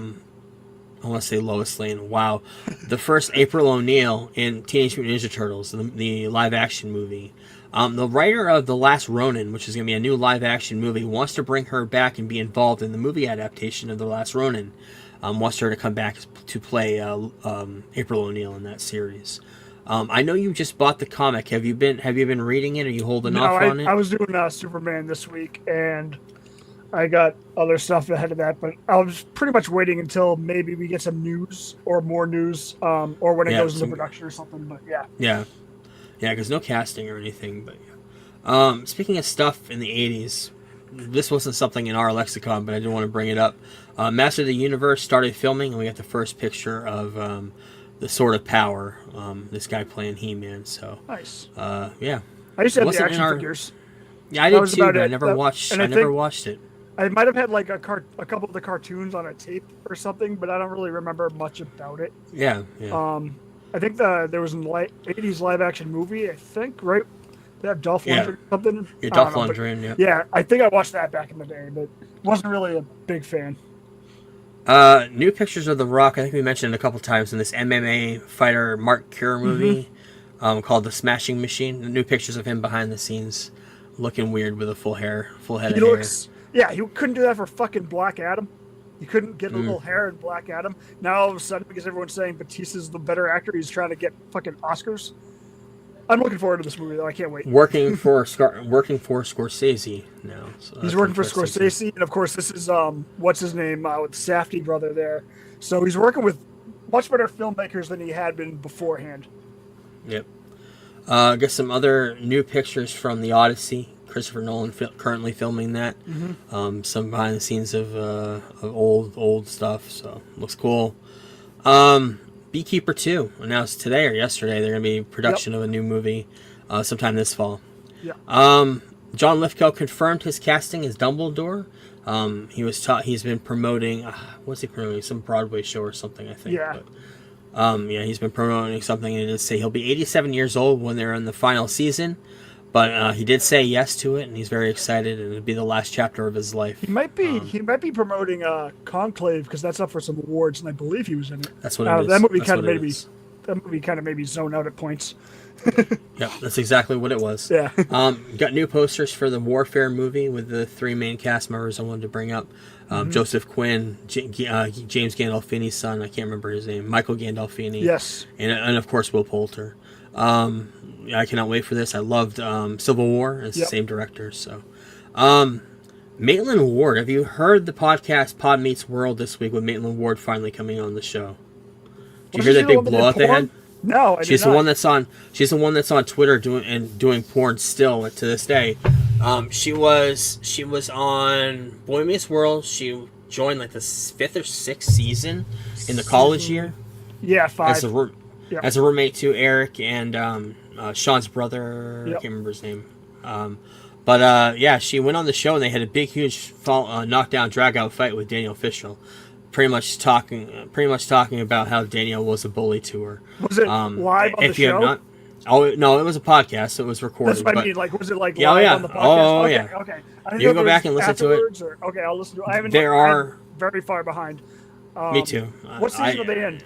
want to say Lois Lane, wow, the first April O'Neil in Teenage Mutant Ninja Turtles, the live-action movie. The writer of The Last Ronin, which is going to be a new live-action movie, wants to bring her back and be involved in the movie adaptation of The Last Ronin. Wants her to come back to play April O'Neil in that series. I know you just bought the comic. Have you been reading it? Are you holding off on it? I was doing Superman this week, and I got other stuff ahead of that. But I was pretty much waiting until maybe we get some news or more news, or when it goes into production or something. But yeah, because no casting or anything. But yeah. Speaking of stuff in the '80s, this wasn't something in our lexicon, but I did want to bring it up. Master of the Universe started filming, and we got the first picture of the Sword of Power, this guy playing He-Man. So nice. Yeah. I used to have the action figures. Yeah, I did too, but I never watched it. I might have had like a couple of the cartoons on a tape or something, but I don't really remember much about it. Yeah. I think there was an 80s live action movie, I think, right? They have Dolph Lundgren or something. Yeah, Dolph Lundgren, yeah. Yeah, I think I watched that back in the day, but wasn't really a big fan. New pictures of The Rock. I think we mentioned it a couple times in this MMA fighter Mark Kerr movie called The Smashing Machine. The new pictures of him behind the scenes, looking weird with a full head of hair. Yeah, he couldn't do that for fucking Black Adam. He couldn't get a little hair in Black Adam. Now all of a sudden, because everyone's saying Batista's the better actor, he's trying to get fucking Oscars. I'm looking forward to this movie, though. I can't wait. Working for Scorsese now. So he's working for Scorsese, and of course, this is what's his name with the Safdie brother there. So he's working with much better filmmakers than he had been beforehand. Yep. Got some other new pictures from the Odyssey. Christopher Nolan currently filming that. Some behind the scenes of old stuff. So looks cool. Beekeeper 2 announced today or yesterday. They're going to be production of a new movie sometime this fall. Yeah. John Lithgow confirmed his casting as Dumbledore. He's been promoting. What's he promoting? Some Broadway show or something, I think. Yeah. But, he's been promoting something, and it say he'll be 87 years old when they're in the final season. But he did say yes to it, and he's very excited, and it'll be the last chapter of his life. He might be promoting Conclave because that's up for some awards, and I believe he was in it. That's what it is. That movie kind of made me zone out at points. Yep, that's exactly what it was. Yeah. Got new posters for the Warfare movie with the 3 main cast members I wanted to bring up. Joseph Quinn, James Gandolfini's son, I can't remember his name, Michael Gandolfini. Yes. And of course, Will Poulter. I cannot wait for this. I loved Civil War. It's the same director. So, Maitland Ward. Have you heard the podcast Pod Meets World this week with Maitland Ward finally coming on the show? Did you hear that big blowout they had? No, She's the one that's on Twitter doing porn still to this day. She was on Boy Meets World. She joined like the 5th or 6th season in the college year. Yeah, 5. As a roommate to Eric and Sean's brother. Yep. I can't remember his name. But she went on the show and they had a big, huge knockdown, drag-out fight with Daniel Fishel. Pretty much talking about how Daniel was a bully to her. Was it live on the show? No, it was a podcast, so it was recorded. That's what I mean. Like, was it like live on the podcast? Okay. You can go back and listen to it. Okay, I'll listen to it. I'm very far behind. Me too. What season are they in?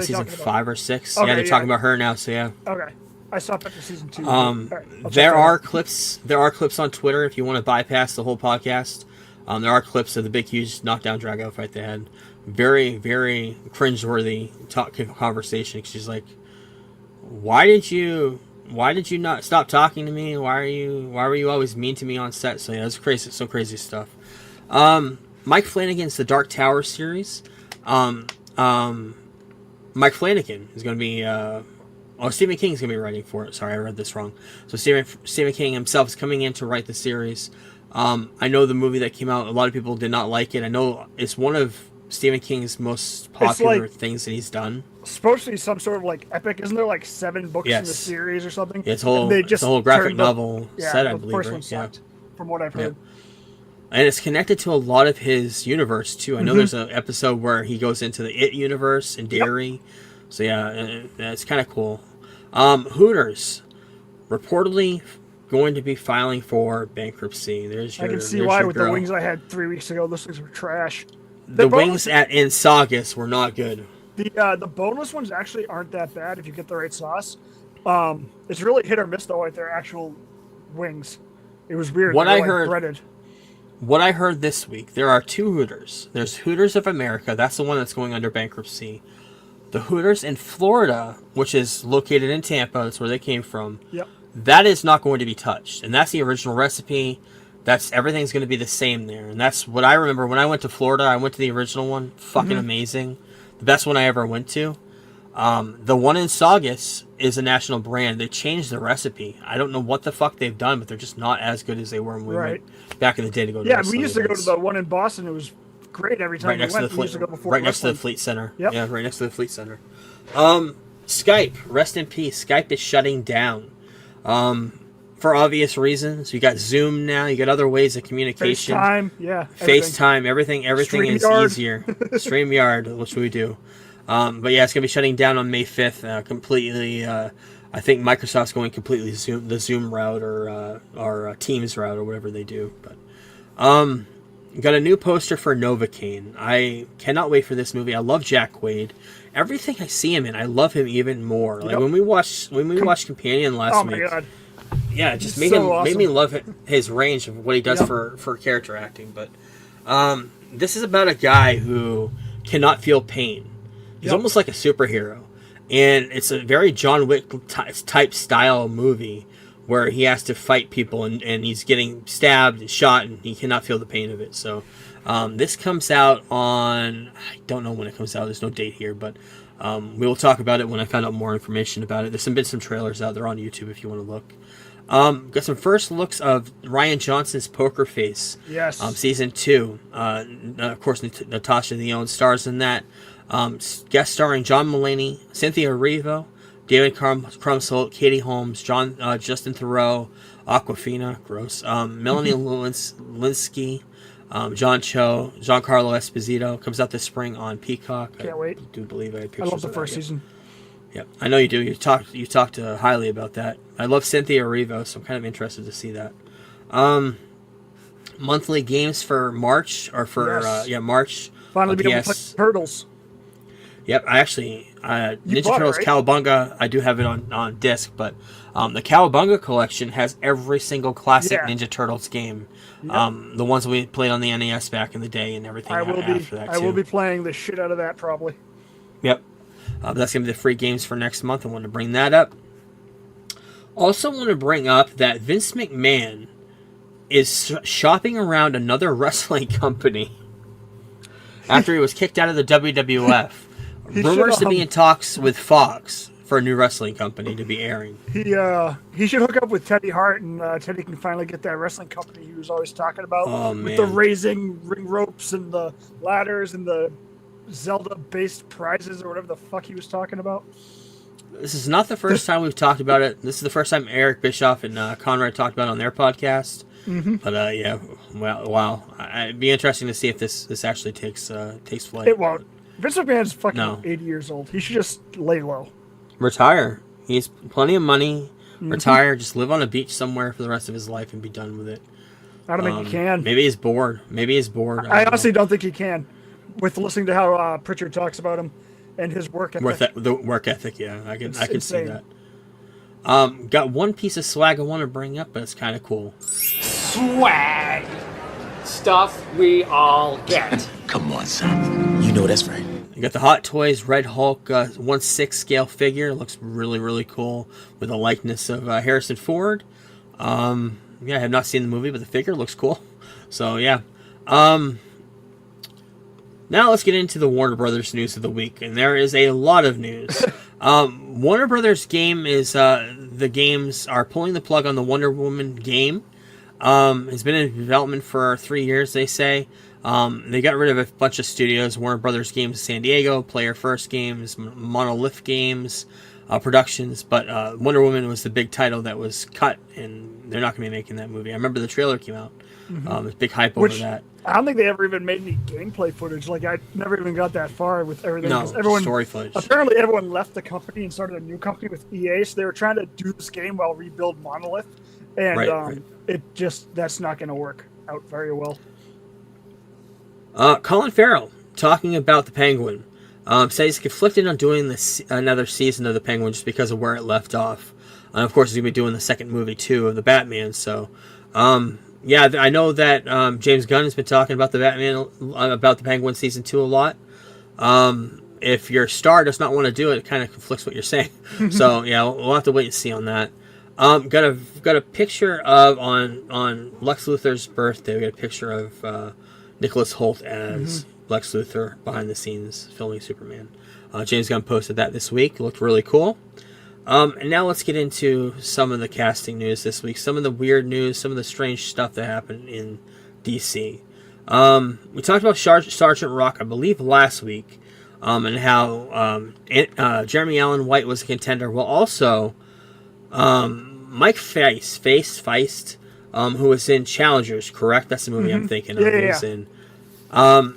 Season 5 or 6. Okay, they're talking about her now. So yeah. Okay, I stopped after season 2. There are clips. There are clips on Twitter if you want to bypass the whole podcast. There are clips of the big, huge knockdown drag-out fight they had. Very, very cringeworthy conversation. She's like, "Why did you not stop talking to me? Why were you always mean to me on set?" So yeah, it's crazy, some crazy stuff. Mike Flanagan's The Dark Tower series. Mike Flanagan is going to be. Stephen King's going to be writing for it. Sorry, I read this wrong. So Stephen King himself is coming in to write the series. I know the movie that came out, a lot of people did not like it. I know it's one of Stephen King's most popular things that he's done. Supposed to be some sort of like epic. Isn't there like 7 books in the series or something? Yeah, it's a whole graphic novel set, I believe. First one sucked, from what I've heard. And it's connected to a lot of his universe too. I know there's an episode where he goes into the It universe in Derry. So yeah, it's kind of cool. Hooters reportedly going to be filing for bankruptcy. I can see why with the wings I had 3 weeks ago. Those things were trash. The wings in Saugus were not good. The boneless ones actually aren't that bad if you get the right sauce. It's really hit or miss though with their actual wings. It was weird. What I heard this week, there are 2 Hooters. There's Hooters of America. That's the one that's going under bankruptcy. The Hooters in Florida, which is located in Tampa, that's where they came from. Yep. That is not going to be touched, and that's the original recipe. Everything's going to be the same there, and that's what I remember when I went to Florida. I went to the original one, fucking amazing, the best one I ever went to. The one in Saugus is a national brand. They changed the recipe. I don't know what the fuck they've done, but they're just not as good as they were when we went back in the day to go to. Yeah, we used to go to the one in Boston. It was great every time we went. We used to go before right next to the Fleet Center. Yep. Yeah, right next to the Fleet Center. Skype, rest in peace. Skype is shutting down. For obvious reasons. You got Zoom now. You got other ways of communication. FaceTime. Everything is easier. StreamYard, which we do. But yeah, it's gonna be shutting down on May 5th. Completely. I think Microsoft's going completely the Zoom route or Teams route or whatever they do. But got a new poster for Novocaine. I cannot wait for this movie. I love Jack Quaid. Everything I see him in, I love him even more. Like when we watched Companion last week. Oh my god. Yeah, it just made me love his range of what he does for character acting. But this is about a guy who cannot feel pain. He's almost like a superhero, and it's a very John Wick type style movie where he has to fight people and he's getting stabbed and shot and he cannot feel the pain of it. So This comes out on, I don't know when it comes out. There's no date here, but we will talk about it when I find out more information about it. There's been some trailers out there on YouTube if you want to look. Got some first looks of Ryan Johnson's Poker Face. Yes. Season 2. Of course, Natasha Lyonne stars in that. Guest starring John Mulaney, Cynthia Erivo, David Krumholtz, Katie Holmes, Justin Theroux, Aquafina, gross, Melanie Linsky, John Cho, Giancarlo Esposito. Comes out this spring on Peacock. Can't wait. I do believe I had I pictures love the of first that. season. Yeah, I know you do. You talked highly about that. I love Cynthia Erivo, so I'm kind of interested to see that. Monthly games for March Yes. March. Finally on be able to PS. play Turtles. Yep, I actually Ninja bought it, Turtles right? Cowabunga. I do have it on disc, but the Cowabunga collection has every single classic Yeah. Ninja Turtles game. Yep. The ones we played on the NES back in the day and everything. I will after that I will too. be playing the shit out of that probably. Yep. That's going to be the free games for next month. I want to bring that up. Also want to bring up that Vince McMahon is shopping around another wrestling company after he was kicked out of the WWF. He Rumors should, to be in talks with Fox for a new wrestling company to be airing. He should hook up with Teddy Hart, and Teddy can finally get that wrestling company he was always talking about. Oh, with the man. raising ring ropes and the ladders and the Zelda-based prizes or whatever the fuck he was talking about. This is not the first time we've talked about it. This is the first time Eric Bischoff and Conrad talked about it on their podcast. Mm-hmm. But yeah, well, wow. It'd be interesting to see if this actually takes flight. It won't. Vince McMahon's fucking No. 80 years old. He should just lay low. Retire. He has plenty of money. Mm-hmm. Retire. Just live on a beach somewhere for the rest of his life and be done with it. I don't think he can. Maybe he's bored. I honestly don't think he can. With listening to how Pritchard talks about him and his work ethic. The work ethic, yeah, I can see insane. that. Got one piece of swag I want to bring up, but it's kind of cool. Swag. Stuff we all get. Come on, son. You know that's right. You got the Hot Toys Red Hulk 1/6 scale figure. It looks really, really cool with a likeness of Harrison Ford. Yeah, I have not seen the movie, but the figure looks cool. So yeah. Now let's get into the Warner Brothers news of the week, and there is a lot of news. Warner Brothers game is the games are pulling the plug on the Wonder Woman game. It's been in development for 3 years, they say. They got rid of a bunch of studios: Warner Brothers Games San Diego, Player First Games, Monolith Games, Productions. But Wonder Woman was the big title that was cut, and they're not going to be making that movie. I remember the trailer came out. There's big hype over that. I don't think they ever even made any gameplay footage. Like, I never even got that far with everything. No, 'cause everyone, story footage. Apparently, everyone left the company and started a new company with EA, so they were trying to do this game while rebuild Monolith. And Right. that's not going to work out very well. Colin Farrell talking about the Penguin. Said he's conflicted on doing another season of the Penguin just because of where it left off. And of course, he's going to be doing the second movie too of the Batman. So, yeah, I know that James Gunn has been talking about the Penguin season 2 a lot. If your star does not want to do it, it kind of conflicts what you're saying. So yeah, we'll have to wait and see on that. Got a picture of on Lex Luthor's birthday. We got a picture of Nicholas Hoult as Lex Luthor behind the scenes filming Superman. James Gunn posted that this week. It looked really cool. And now let's get into some of the casting news this week. Some of the weird news, some of the strange stuff that happened in DC. We talked about Sergeant Rock, I believe, last week, and how Jeremy Allen White was a contender. Well, also, Mike Feist, who was in Challengers, correct? That's the movie I'm thinking of. Yeah, He was in.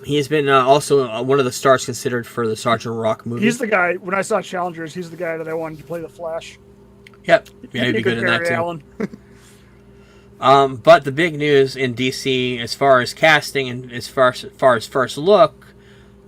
He has been also one of the stars considered for the Sergeant Rock movie. He's the guy, when I saw Challengers, he's the guy that I wanted to play the Flash. Yep. Yeah, he'd be good in that Barry too. Allen. But the big news in DC, as far as casting and as far as first look,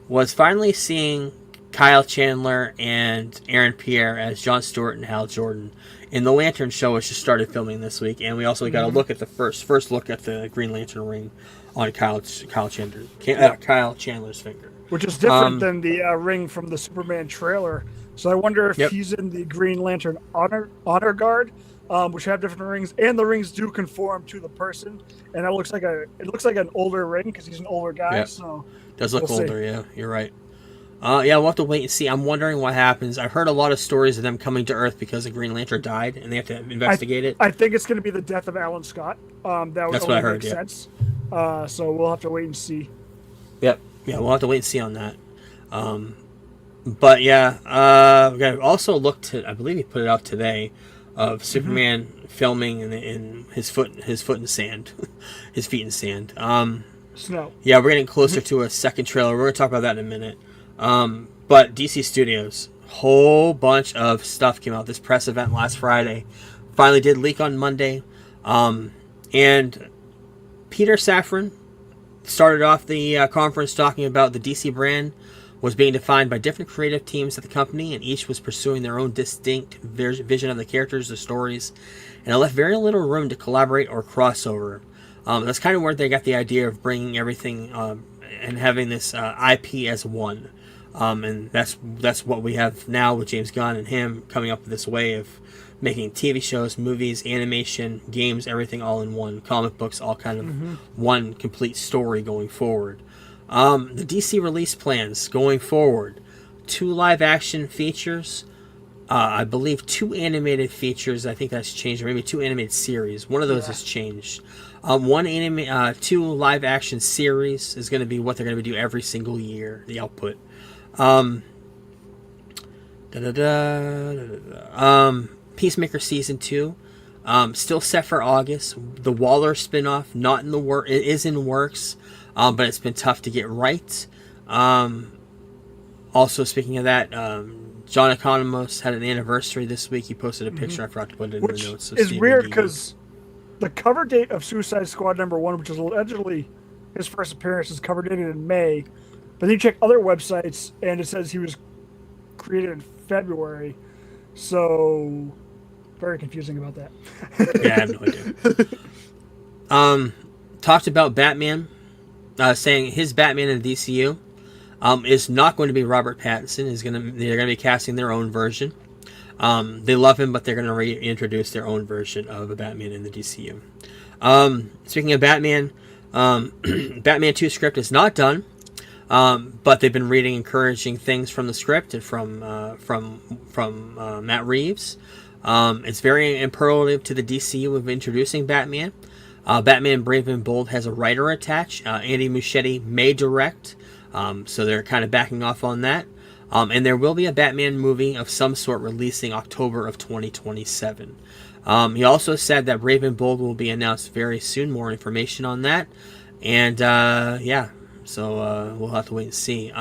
was finally seeing Kyle Chandler and Aaron Pierre as Jon Stewart and Hal Jordan in the Lantern show, which just started filming this week. And we also got a look at the first look at the Green Lantern ring on Kyle Chandler's finger. Which is different than the ring from the Superman trailer. So I wonder if Yep. he's in the Green Lantern honor guard, which have different rings, and the rings do conform to the person. And it looks like an older ring because he's an older guy. Yeah. So Does look we'll see. older, yeah. You're right. Yeah, we'll have to wait and see. I'm wondering what happens. I've heard a lot of stories of them coming to Earth because the Green Lantern died, and they have to investigate it. I think it's going to be the death of Alan Scott. That would That's only what I heard, make yeah. sense. So we'll have to wait and see. Yep. Yeah, we'll have to wait and see on that. But yeah, we got also look to. I believe he put it out today of Superman filming in his foot in sand, his feet in sand. Snow. Yeah, we're getting closer to a second trailer. We're gonna talk about that in a minute. But DC Studios, whole bunch of stuff came out. This press event last Friday finally did leak on Monday, and Peter Safran started off the conference talking about the DC brand was being defined by different creative teams at the company, and each was pursuing their own distinct vision of the characters, the stories, and it left very little room to collaborate or crossover. That's kind of where they got the idea of bringing everything and having this IP as one. And that's what we have now with James Gunn and him coming up with this way of making TV shows, movies, animation, games, everything all in one. Comic books, all kind of one complete story going forward. The DC release plans going forward: 2 live-action features. I believe 2 animated features. I think that's changed. Or maybe 2 animated series. One of those has changed. 2 live-action series is going to be what they're going to do every single year. The output. Peacemaker season 2, still set for August. The Waller spinoff, not in the work. It is in works, but it's been tough to get right. Also, speaking of that, John Economos had an anniversary this week. He posted a picture. I forgot to put it in Which the notes. So is Steve weird Indy- because the cover date of Suicide Squad #1, which is allegedly his first appearance, is cover dated in May. But then you check other websites, and it says he was created in February. So, very confusing about that. Yeah, I have no idea. Talked about Batman, saying his Batman in the DCU is not going to be Robert Pattinson. They're going to be casting their own version. They love him, but they're going to reintroduce their own version of a Batman in the DCU. Speaking of Batman, Batman 2 script is not done, but they've been reading encouraging things from the script and from Matt Reeves. It's very imperative to the DCU of introducing Batman. Batman Brave and Bold has a writer attached. Andy Muschietti may direct, so they're kind of backing off on that. And there will be a Batman movie of some sort releasing October of 2027. He also said that Brave and Bold will be announced very soon. More information on that. And yeah, so we'll have to wait and see.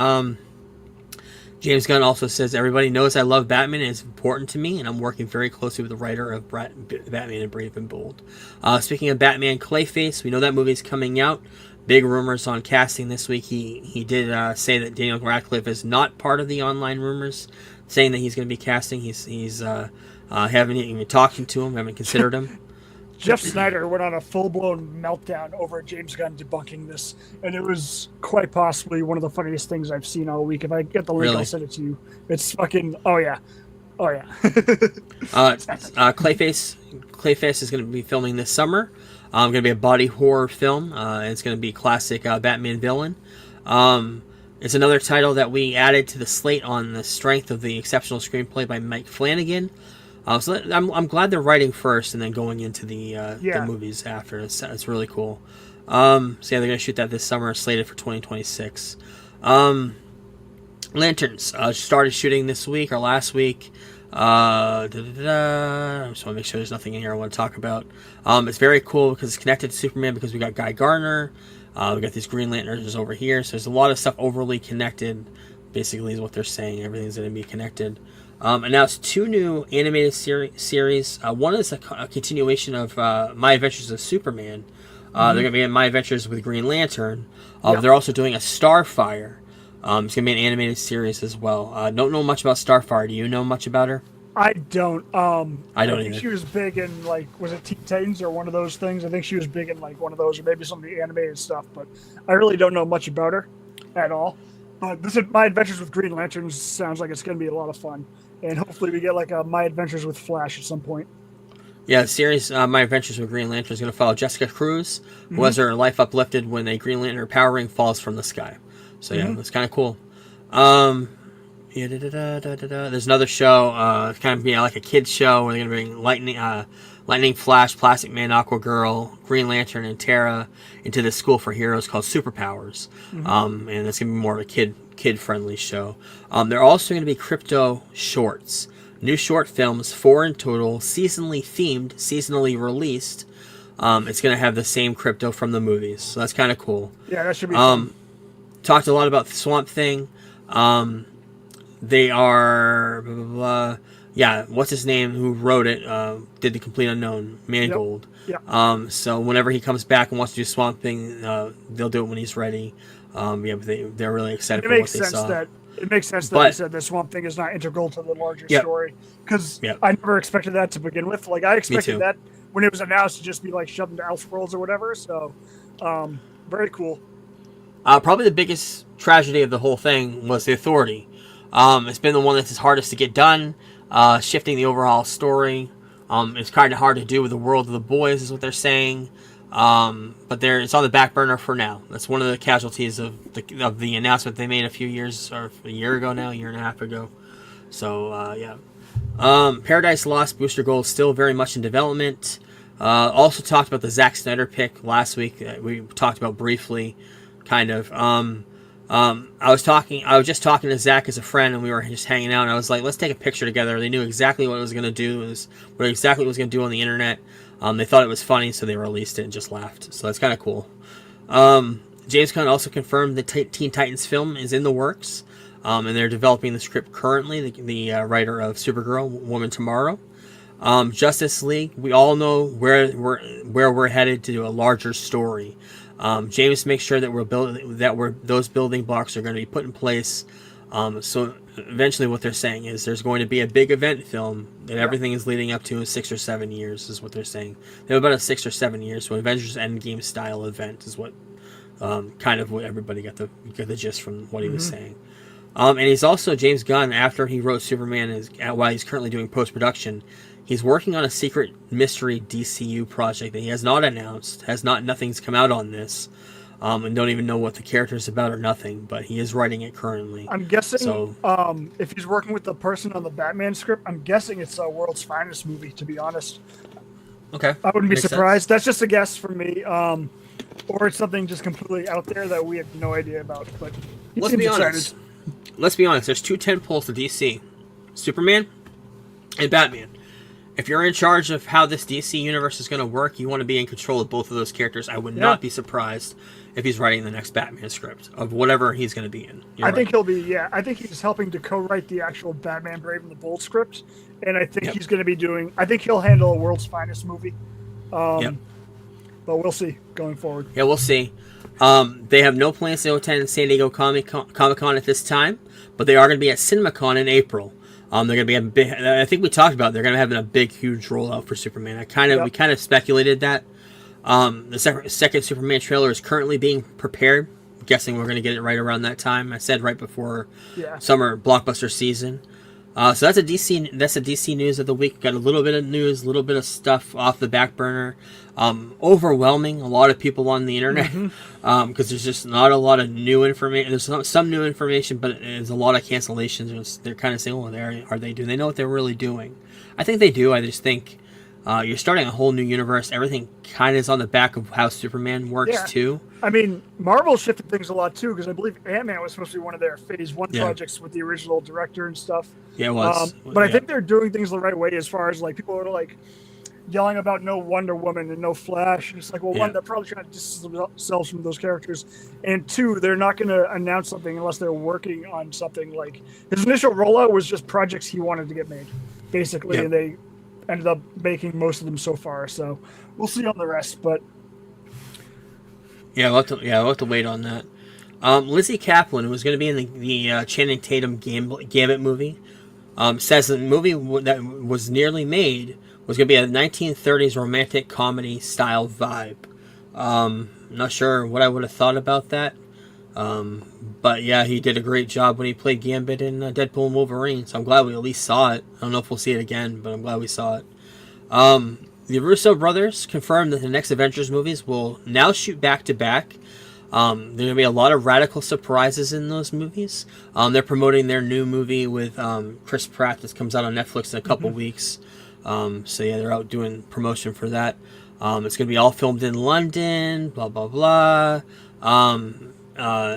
James Gunn also says, everybody knows I love Batman and it's important to me, and I'm working very closely with the writer of Batman and Brave and Bold. Speaking of Batman Clayface, we know that movie's coming out. Big rumors on casting this week. He did say that Daniel Radcliffe is not part of the online rumors, saying that he's going to be casting. He's haven't even talking to him, haven't considered him. Jeff Snyder went on a full-blown meltdown over James Gunn debunking this, and it was quite possibly one of the funniest things I've seen all week. If I get the link, Really? I'll send it to you. It's fucking, oh yeah. Clayface is going to be filming this summer. Going to be a body horror film. And it's going to be classic Batman villain. It's another title that we added to the slate on the strength of the exceptional screenplay by Mike Flanagan. So I'm glad they're writing first and then going into the movies after. It's really cool. So yeah, they're going to shoot that this summer, slated for 2026. Lanterns started shooting this week or last week. I just want to make sure there's nothing in here I want to talk about. It's very cool because it's connected to Superman because we got Guy Gardner. We got these Green Lanterns over here. So there's a lot of stuff overly connected. Basically is what they're saying. Everything's going to be connected. Announced 2 new animated series. One is a continuation of My Adventures of Superman. They're going to be in My Adventures with Green Lantern. They're also doing a Starfire. It's going to be an animated series as well. Don't know much about Starfire. Do you know much about her? I don't. I don't think either. she was big in, like, was it Teen Titans or one of those things? I think she was big in, like, one of those, or maybe some of the animated stuff, but I really don't know much about her at all. But this is My Adventures with Green Lanterns. Sounds like it's going to be a lot of fun. And hopefully we get, like, a My Adventures with Flash at some point. Yeah, the series My Adventures with Green Lantern is going to follow Jessica Cruz, who has her life uplifted when a Green Lantern power ring falls from the sky. So yeah, that's kind of cool. Yeah, there's another show. It's kind of like a kids show where they're going to bring Lightning, Flash, Plastic Man, Aqua Girl, Green Lantern, and Terra into this school for heroes called Superpowers. And it's going to be more of a kid-friendly show. They're also going to be crypto shorts. New short films, 4 in total, seasonally themed, seasonally released. It's going to have the same crypto from the movies, so that's kind of cool. Yeah, that should be fun. Talked a lot about Swamp Thing. They are... Blah, blah, blah. Yeah, what's his name who wrote it, did The Complete Unknown, Mangold. Yep. So whenever he comes back and wants to do Swamp Thing, they'll do it when he's ready. But they're really excited for what they saw. It makes sense that they said the Swamp Thing is not integral to the larger story, because I never expected that to begin with. Like, I expected that when it was announced to just be like shoved into Elseworlds or whatever. So, very cool. Probably the biggest tragedy of the whole thing was the Authority. It's been the one that's hardest to get done. Shifting the overall story. It's kind of hard to do with the World of the Boys, is what they're saying. But it's on the back burner for now. That's one of the casualties of the announcement they made a year ago now, a year and a half ago. So yeah. Paradise Lost Booster Gold is still very much in development. Also talked about the Zack Snyder pick last week that we talked about briefly, kind of. I was just talking to Zach as a friend, and we were just hanging out, and I was like, let's take a picture together. They knew exactly what it was going to do, what it was going to do on the internet. They thought it was funny, so they released it and just laughed. So that's kind of cool. James Gunn also confirmed the Teen Titans film is in the works, and they're developing the script currently, the writer of Supergirl, Woman Tomorrow. Justice League, we all know where we're headed to do a larger story. James makes sure that those building blocks are going to be put in place. So eventually what they're saying is there's going to be a big event film that everything is leading up to in 6 or 7 years, is what they're saying. They have about a 6 or 7 years, so Avengers Endgame style event is what kind of what everybody got the gist from what he was saying. And he's also, James Gunn, after he wrote Superman, while he's currently doing post-production, he's working on a secret mystery DCU project that he has not announced, nothing's come out on this, and don't even know what the character is about or nothing, but he is writing it currently. I'm guessing, if he's working with the person on the Batman script, I'm guessing it's a World's Finest movie, to be honest. Okay. I wouldn't be Makes surprised. sense. That's just a guess from me. Or it's something just completely out there that we have no idea about, but he Let's seems be excited. honest. Let's be honest. There's 2 tentpoles to DC: Superman and Batman. If you're in charge of how this DC universe is going to work, you want to be in control of both of those characters. I would not be surprised if he's writing the next Batman script of whatever he's going to be in. I think he'll be. Yeah, I think he's helping to co-write the actual Batman Brave and the Bold script, and I think he's going to be doing. I think he'll handle a World's Finest movie. But we'll see going forward. Yeah, we'll see. They have no plans to attend San Diego Comic-Con at this time, but they are going to be at CinemaCon in April. They're going to be having big. I think we talked about they're going to have a big, huge rollout for Superman. We kind of speculated that. The second Superman trailer is currently being prepared. I'm guessing we're going to get it right around that time. I said right before summer blockbuster season. So that's a DC news of the week. Got a little bit of news, a little bit of stuff off the back burner. Overwhelming a lot of people on the internet because there's just not a lot of new information. There's some new information, but there's a lot of cancellations. They're kind of saying, "Oh, do they know what they're really doing?" I think they do. I just think you're starting a whole new universe. Everything kind of is on the back of how Superman works too. I mean, Marvel shifted things a lot too, because I believe Ant-Man was supposed to be one of their Phase 1 projects with the original director and stuff. Yeah, it was. But I think they're doing things the right way as far as like people are like yelling about no Wonder Woman and no Flash. And it's like, well, one, they're probably trying to distance themselves from those characters. And 2, they're not going to announce something unless they're working on something. Like his initial rollout was just projects he wanted to get made, basically. And they ended up making most of them so far. So we'll see on the rest. But we'll have to wait on that. Lizzie Kaplan, who was going to be in the Channing Tatum Gambit movie, says the movie that was nearly made was going to be a 1930s romantic comedy style vibe. Not sure what I would have thought about that. But yeah, he did a great job when he played Gambit in Deadpool and Wolverine. So I'm glad we at least saw it. I don't know if we'll see it again, but I'm glad we saw it. The Russo brothers confirmed that the next Avengers movies will now shoot back to back. There are going to be a lot of radical surprises in those movies. They're promoting their new movie with Chris Pratt that comes out on Netflix in a couple weeks. So yeah, they're out doing promotion for that. It's going to be all filmed in London, blah, blah, blah.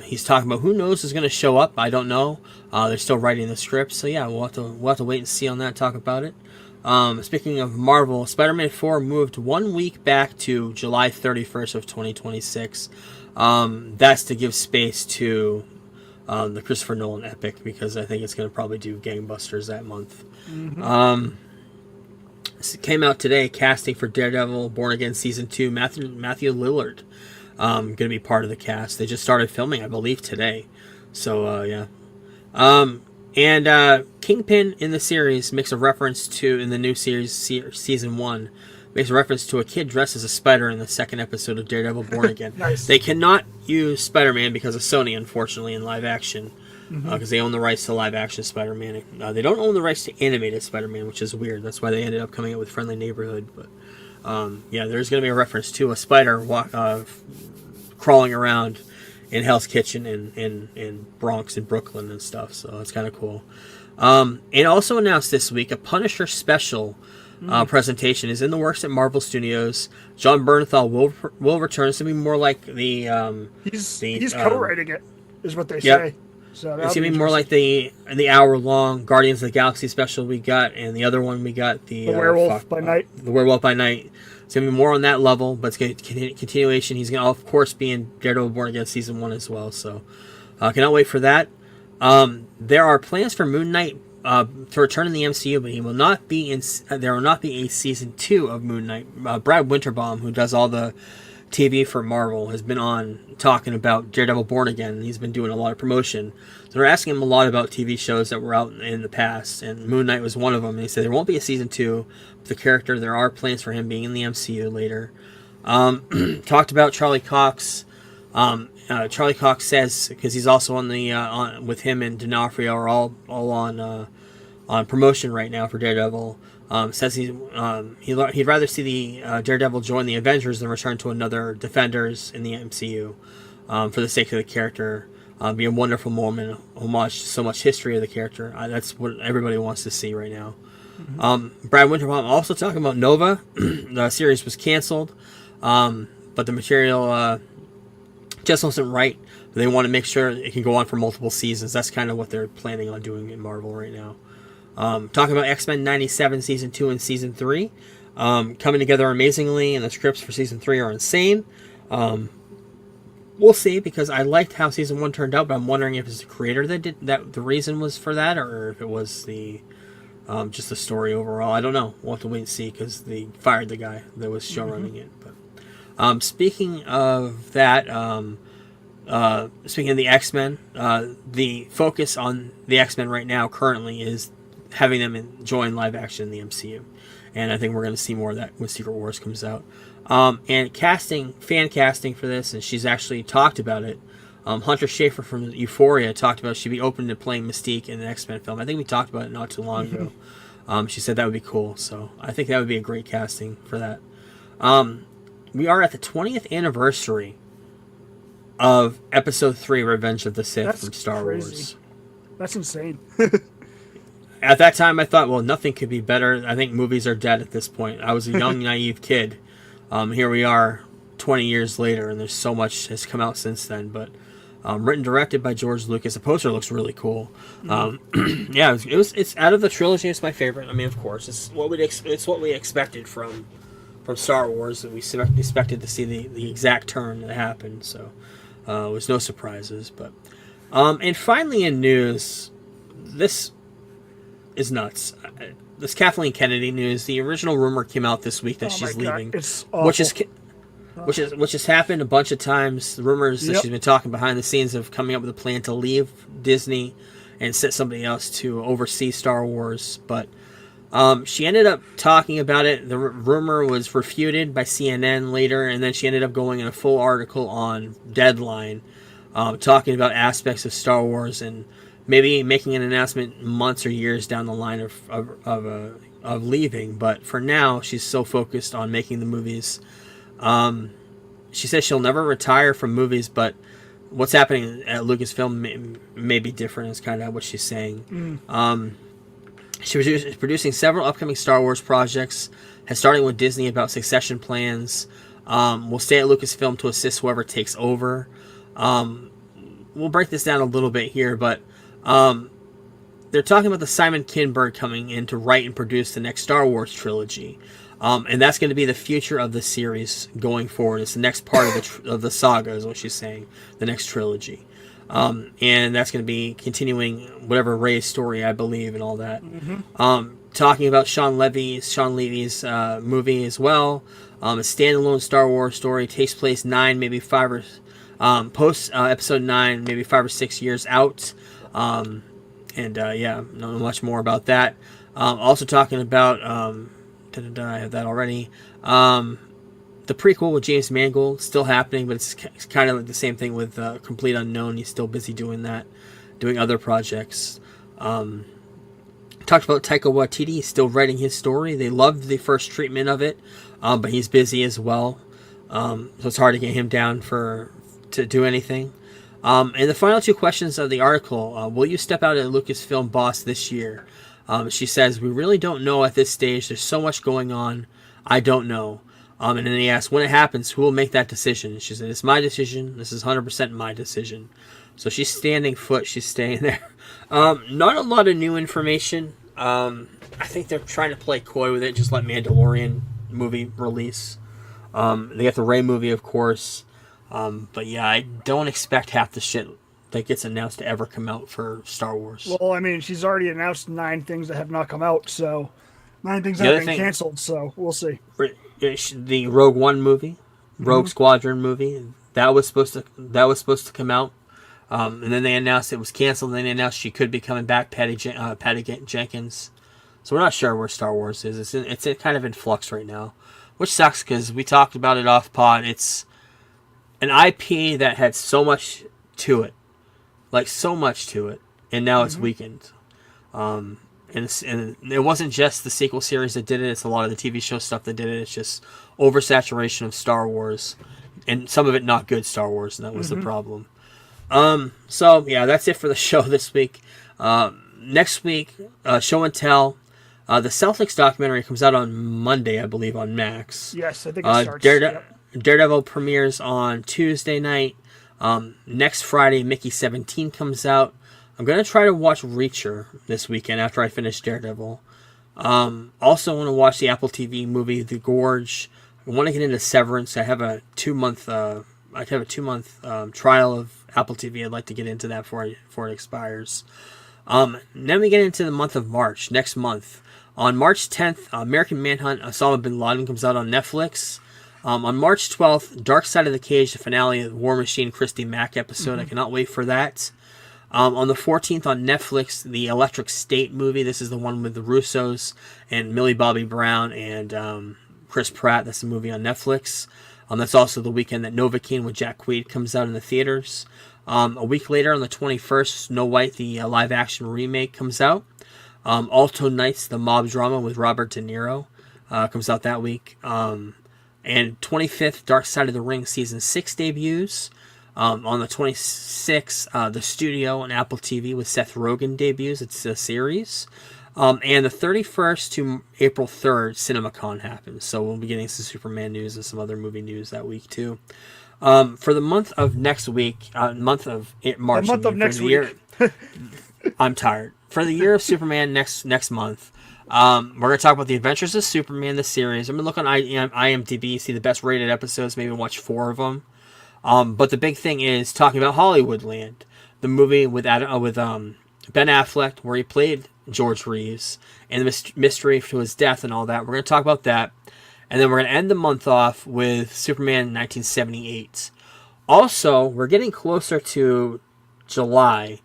He's talking about who knows is going to show up. I don't know. They're still writing the script. So yeah, we'll have to wait and see on that, talk about it. Speaking of Marvel, Spider-Man 4 moved 1 week back to July 31st of 2026. That's to give space to the Christopher Nolan epic, because I think it's going to probably do gangbusters that month. It came out today, casting for Daredevil Born Again Season 2, Matthew Lillard going to be part of the cast. They just started filming, I believe, today. So, yeah. And Kingpin in the series makes a reference to, in the new series, Season 1, makes a reference to a kid dressed as a spider in the second episode of Daredevil Born Again. Nice. They cannot use Spider-Man because of Sony, unfortunately, in live action. Because they own the rights to live action Spider-Man. They don't own the rights to animated Spider-Man, which is weird. That's why they ended up coming out with Friendly Neighborhood. But yeah, there's going to be a reference to a spider crawling around in Hell's Kitchen in Bronx and Brooklyn and stuff. So it's kind of cool. And also announced this week, a Punisher special presentation is in the works at Marvel Studios. John Bernthal will return. It's going to be more like the... He's co-writing it, is what they yep. say. So it's gonna be more like the hour-long Guardians of the Galaxy special we got, and the other one we got the Werewolf by Night. The Werewolf by Night. It's gonna be more on that level, but it's gonna continuation. He's gonna, of course, be in Daredevil Born Again Season 1 as well. So, cannot wait for that. There are plans for Moon Knight to return in the MCU, but he will not be in. There will not be a Season 2 of Moon Knight. Brad Winterbaum, who does all the TV for Marvel, has been on talking about Daredevil Born Again, and he's been doing a lot of promotion. So they're asking him a lot about TV shows that were out in the past, and Moon Knight was one of them. And he said there won't be a Season 2. The character, there are plans for him being in the MCU later. Talked about Charlie Cox. Charlie Cox says, because he's also on the with him and D'Onofrio are all on promotion right now for Daredevil. Says he'd rather see the Daredevil join the Avengers than return to another Defenders in the MCU for the sake of the character. Be a wonderful moment, homage to so much history of the character. That's what everybody wants to see right now. Brad Winterbaum also talking about Nova. The series was canceled, but the material just wasn't right. They want to make sure it can go on for multiple seasons. That's kind of what they're planning on doing in Marvel right now. Talking about X-Men 97 Season 2 and Season 3. Coming together amazingly, and the scripts for Season 3 are insane. We'll see, because I liked how Season 1 turned out, but I'm wondering if it's the creator that did that, the reason was for that, or if it was the just the story overall. I don't know. We'll have to wait and see, because they fired the guy that was showrunning it. But speaking of that, speaking of the X-Men, the focus on the X-Men right now currently is having them join live action in the MCU. And I think we're going to see more of that when Secret Wars comes out. And fan casting for this, and she's actually talked about it. Hunter Schafer from Euphoria talked about she'd be open to playing Mystique in an X-Men film. I think we talked about it not too long ago. She said that would be cool, so I think that would be a great casting for that. We are at the 20th anniversary of Episode 3, Revenge of the Sith from Star Wars. That's insane. At that time, I thought, well, nothing could be better. I think movies are dead at this point. I was a young, naive kid. Here we are 20 years later, and there's so much has come out since then. But written, directed by George Lucas. The poster looks really cool. Yeah, it's out of the trilogy. It's my favorite. I mean, of course, it's what we expected from Star Wars. That we expected to see the exact turn that happened. So it was no surprises. But and finally, in news, this is nuts. This Kathleen Kennedy news. The original rumor came out this week that she's leaving, it's awful. which has happened a bunch of times. The rumors that she's been talking behind the scenes of coming up with a plan to leave Disney and set somebody else to oversee Star Wars. But she ended up talking about it. The rumor was refuted by CNN later, and then she ended up going in a full article on Deadline, talking about aspects of Star Wars and maybe making an announcement months or years down the line of of leaving, but for now she's so focused on making the movies. She says she'll never retire from movies, but what's happening at Lucasfilm may be different. Is kind of what she's saying. She was producing several upcoming Star Wars projects, starting with Disney about succession plans. Will stay at Lucasfilm to assist whoever takes over. We'll break this down a little bit here, but they're talking about the Simon Kinberg coming in to write and produce the next Star Wars trilogy. And that's going to be the future of the series going forward. It's the next part of the saga, is what she's saying, the next trilogy. And that's going to be continuing whatever Rey's story, I believe, and all that. Talking about Sean Levy's movie as well. A standalone Star Wars story, takes place post episode 9, maybe 5 or 6 years out. Not much more about that. Also talking about, I have that already. The prequel with James Mangold still happening, but it's kind of like the same thing with Complete Unknown. He's still busy doing that, doing other projects. Talked about Taika Waititi. He's still writing his story. They loved the first treatment of it, but he's busy as well. So it's hard to get him down to do anything. And the final 2 questions of the article: will you step out as Lucasfilm boss this year? She says, we really don't know at this stage. There's so much going on. I don't know. And then he asked, when it happens, who will make that decision? She said, it's my decision. This is 100% my decision. So she's standing foot. She's staying there. Not a lot of new information. I think they're trying to play coy with it. Just let Mandalorian movie release. They got the Rey movie, of course. But yeah, I don't expect half the shit that gets announced to ever come out for Star Wars. Well, I mean, she's already announced 9 things that have not come out, so 9 things have been canceled, so we'll see. The Rogue One movie, Rogue Squadron movie, that was supposed to come out, and then they announced it was canceled. And then they announced she could be coming back, Patty Jenkins. So we're not sure where Star Wars is. It's kind of in flux right now, which sucks because we talked about it off pod. It's an IP that had so much to it, and now it's weakened. And it wasn't just the sequel series that did it. It's a lot of the TV show stuff that did it. It's just oversaturation of Star Wars, and some of it not good Star Wars, and that was the problem. So yeah, that's it for the show this week. Next week, Show and Tell. The Celtics documentary comes out on Monday, I believe, on Max. Yes, I think it starts. Daredevil premieres on Tuesday night. Next Friday, Mickey 17 comes out. I'm going to try to watch Reacher this weekend after I finish Daredevil. Also want to watch the Apple TV movie The Gorge. I want to get into Severance. I have a 2-month trial of Apple TV. I'd like to get into that before it expires. Then we get into the month of March, next month. On March 10th, American Manhunt, Osama Bin Laden comes out on Netflix. On March 12th, Dark Side of the Cage, the finale of the War Machine Christy Mack episode. I cannot wait for that. On the 14th on Netflix, the Electric State movie. This is the one with the Russos and Millie Bobby Brown and Chris Pratt. That's the movie on Netflix. That's also the weekend that Novocaine with Jack Quaid comes out in the theaters. A week later, on the 21st, Snow White, the live-action remake, comes out. Alto Nights, the mob drama with Robert De Niro, comes out that week. And 25th, Dark Side of the Ring Season 6 debuts. On the 26th, The Studio on Apple TV with Seth Rogen debuts. It's a series. And the 31st to April 3rd, CinemaCon happens. So we'll be getting some Superman news and some other movie news that week, too. For the month of next week, March. The month of next week. I'm tired. For the year of Superman next month, we're going to talk about The Adventures of Superman, the series. I'm going to look on IMDb, see the best rated episodes, maybe watch 4 of them. But the big thing is talking about Hollywoodland, the movie with Ben Affleck, where he played George Reeves, and the mystery to his death and all that. We're going to talk about that. And then we're going to end the month off with Superman 1978. Also, we're getting closer to July.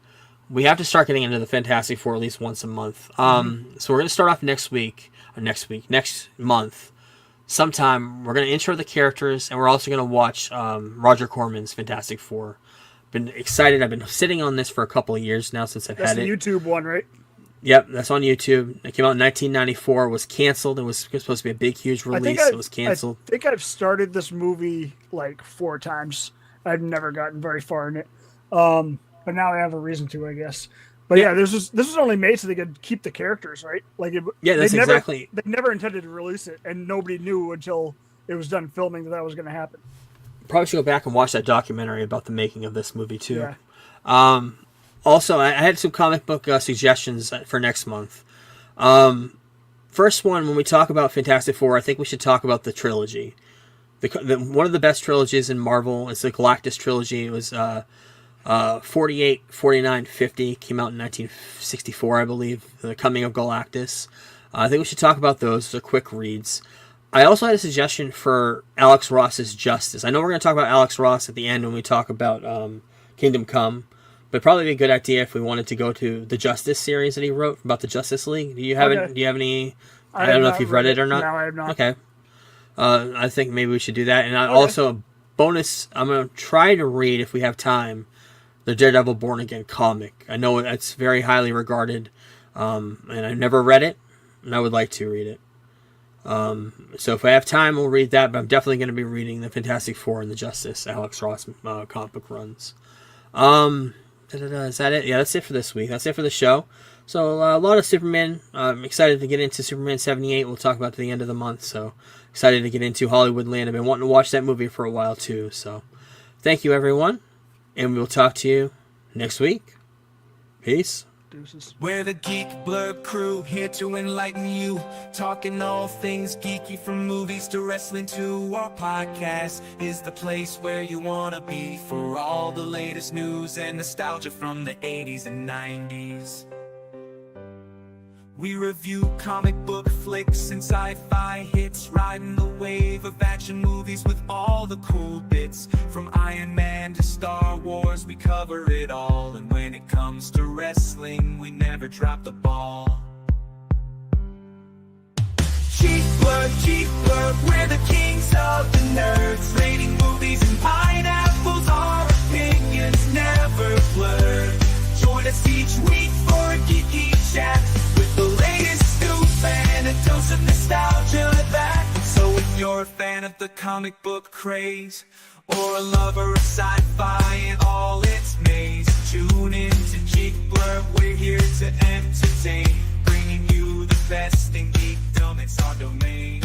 We have to start getting into the Fantastic Four at least once a month. So we're going to start off next month. Sometime we're going to intro the characters, and we're also going to watch Roger Corman's Fantastic Four. Been excited. I've been sitting on this for a couple of years now since I've had it. That's the YouTube one, right? Yep, that's on YouTube. It came out in 1994. Was canceled. It was supposed to be a big, huge release. It was canceled. I think I've started this movie like 4 times. I've never gotten very far in it, but now I have a reason to, I guess. But yeah, this was only made so they could keep the characters, right? Like, that's exactly. They never intended to release it, and nobody knew until it was done filming that was going to happen. Probably should go back and watch that documentary about the making of this movie too. Yeah. Also, I had some comic book suggestions for next month. First one, when we talk about Fantastic Four, I think we should talk about the trilogy. One of the best trilogies in Marvel is the Galactus trilogy. It was 48, 49, 50. Came out in 1964, I believe. The Coming of Galactus. I think we should talk about those. They're quick reads. I also had a suggestion for Alex Ross's Justice. I know we're going to talk about Alex Ross at the end when we talk about Kingdom Come. But probably be a good idea if we wanted to go to the Justice series that he wrote about the Justice League. Do you have any? I don't know if you've read it or not. No, I have not. Okay. I think maybe we should do that. And also a bonus. I'm going to try to read, if we have time, the Daredevil Born Again comic. I know that's very highly regarded, and I've never read it, and I would like to read it. So if I have time, we'll read that. But I'm definitely going to be reading the Fantastic Four and the Justice Alex Ross comic book runs. Is that it? Yeah, that's it for this week. That's it for the show. So a lot of Superman. I'm excited to get into Superman 78. We'll talk about it at the end of the month. So excited to get into Hollywoodland. I've been wanting to watch that movie for a while too. So thank you, everyone. And we will talk to you next week. Peace. Deuces. We're the Geek Blurb crew, here to enlighten you, talking all things geeky, from movies to wrestling to our podcast is the place where you wanna be for all the latest news and nostalgia from the 80s and 90s. We review comic book flicks and sci-fi hits, riding the wave of action movies with all the cool bits. From Iron Man to Star Wars, we cover it all. And when it comes to wrestling, we never drop the ball. Geek Blurb, we're the kings of the nerds, rating movies and pineapples, our opinions never blurred. Join us each week for a geeky chat with the latest news and a dose of nostalgia that. So if you're a fan of the comic book craze, or a lover of sci-fi and all its maze, tune in to Geek Blurb. We're here to entertain, bringing you the best in geekdom. It's our domain.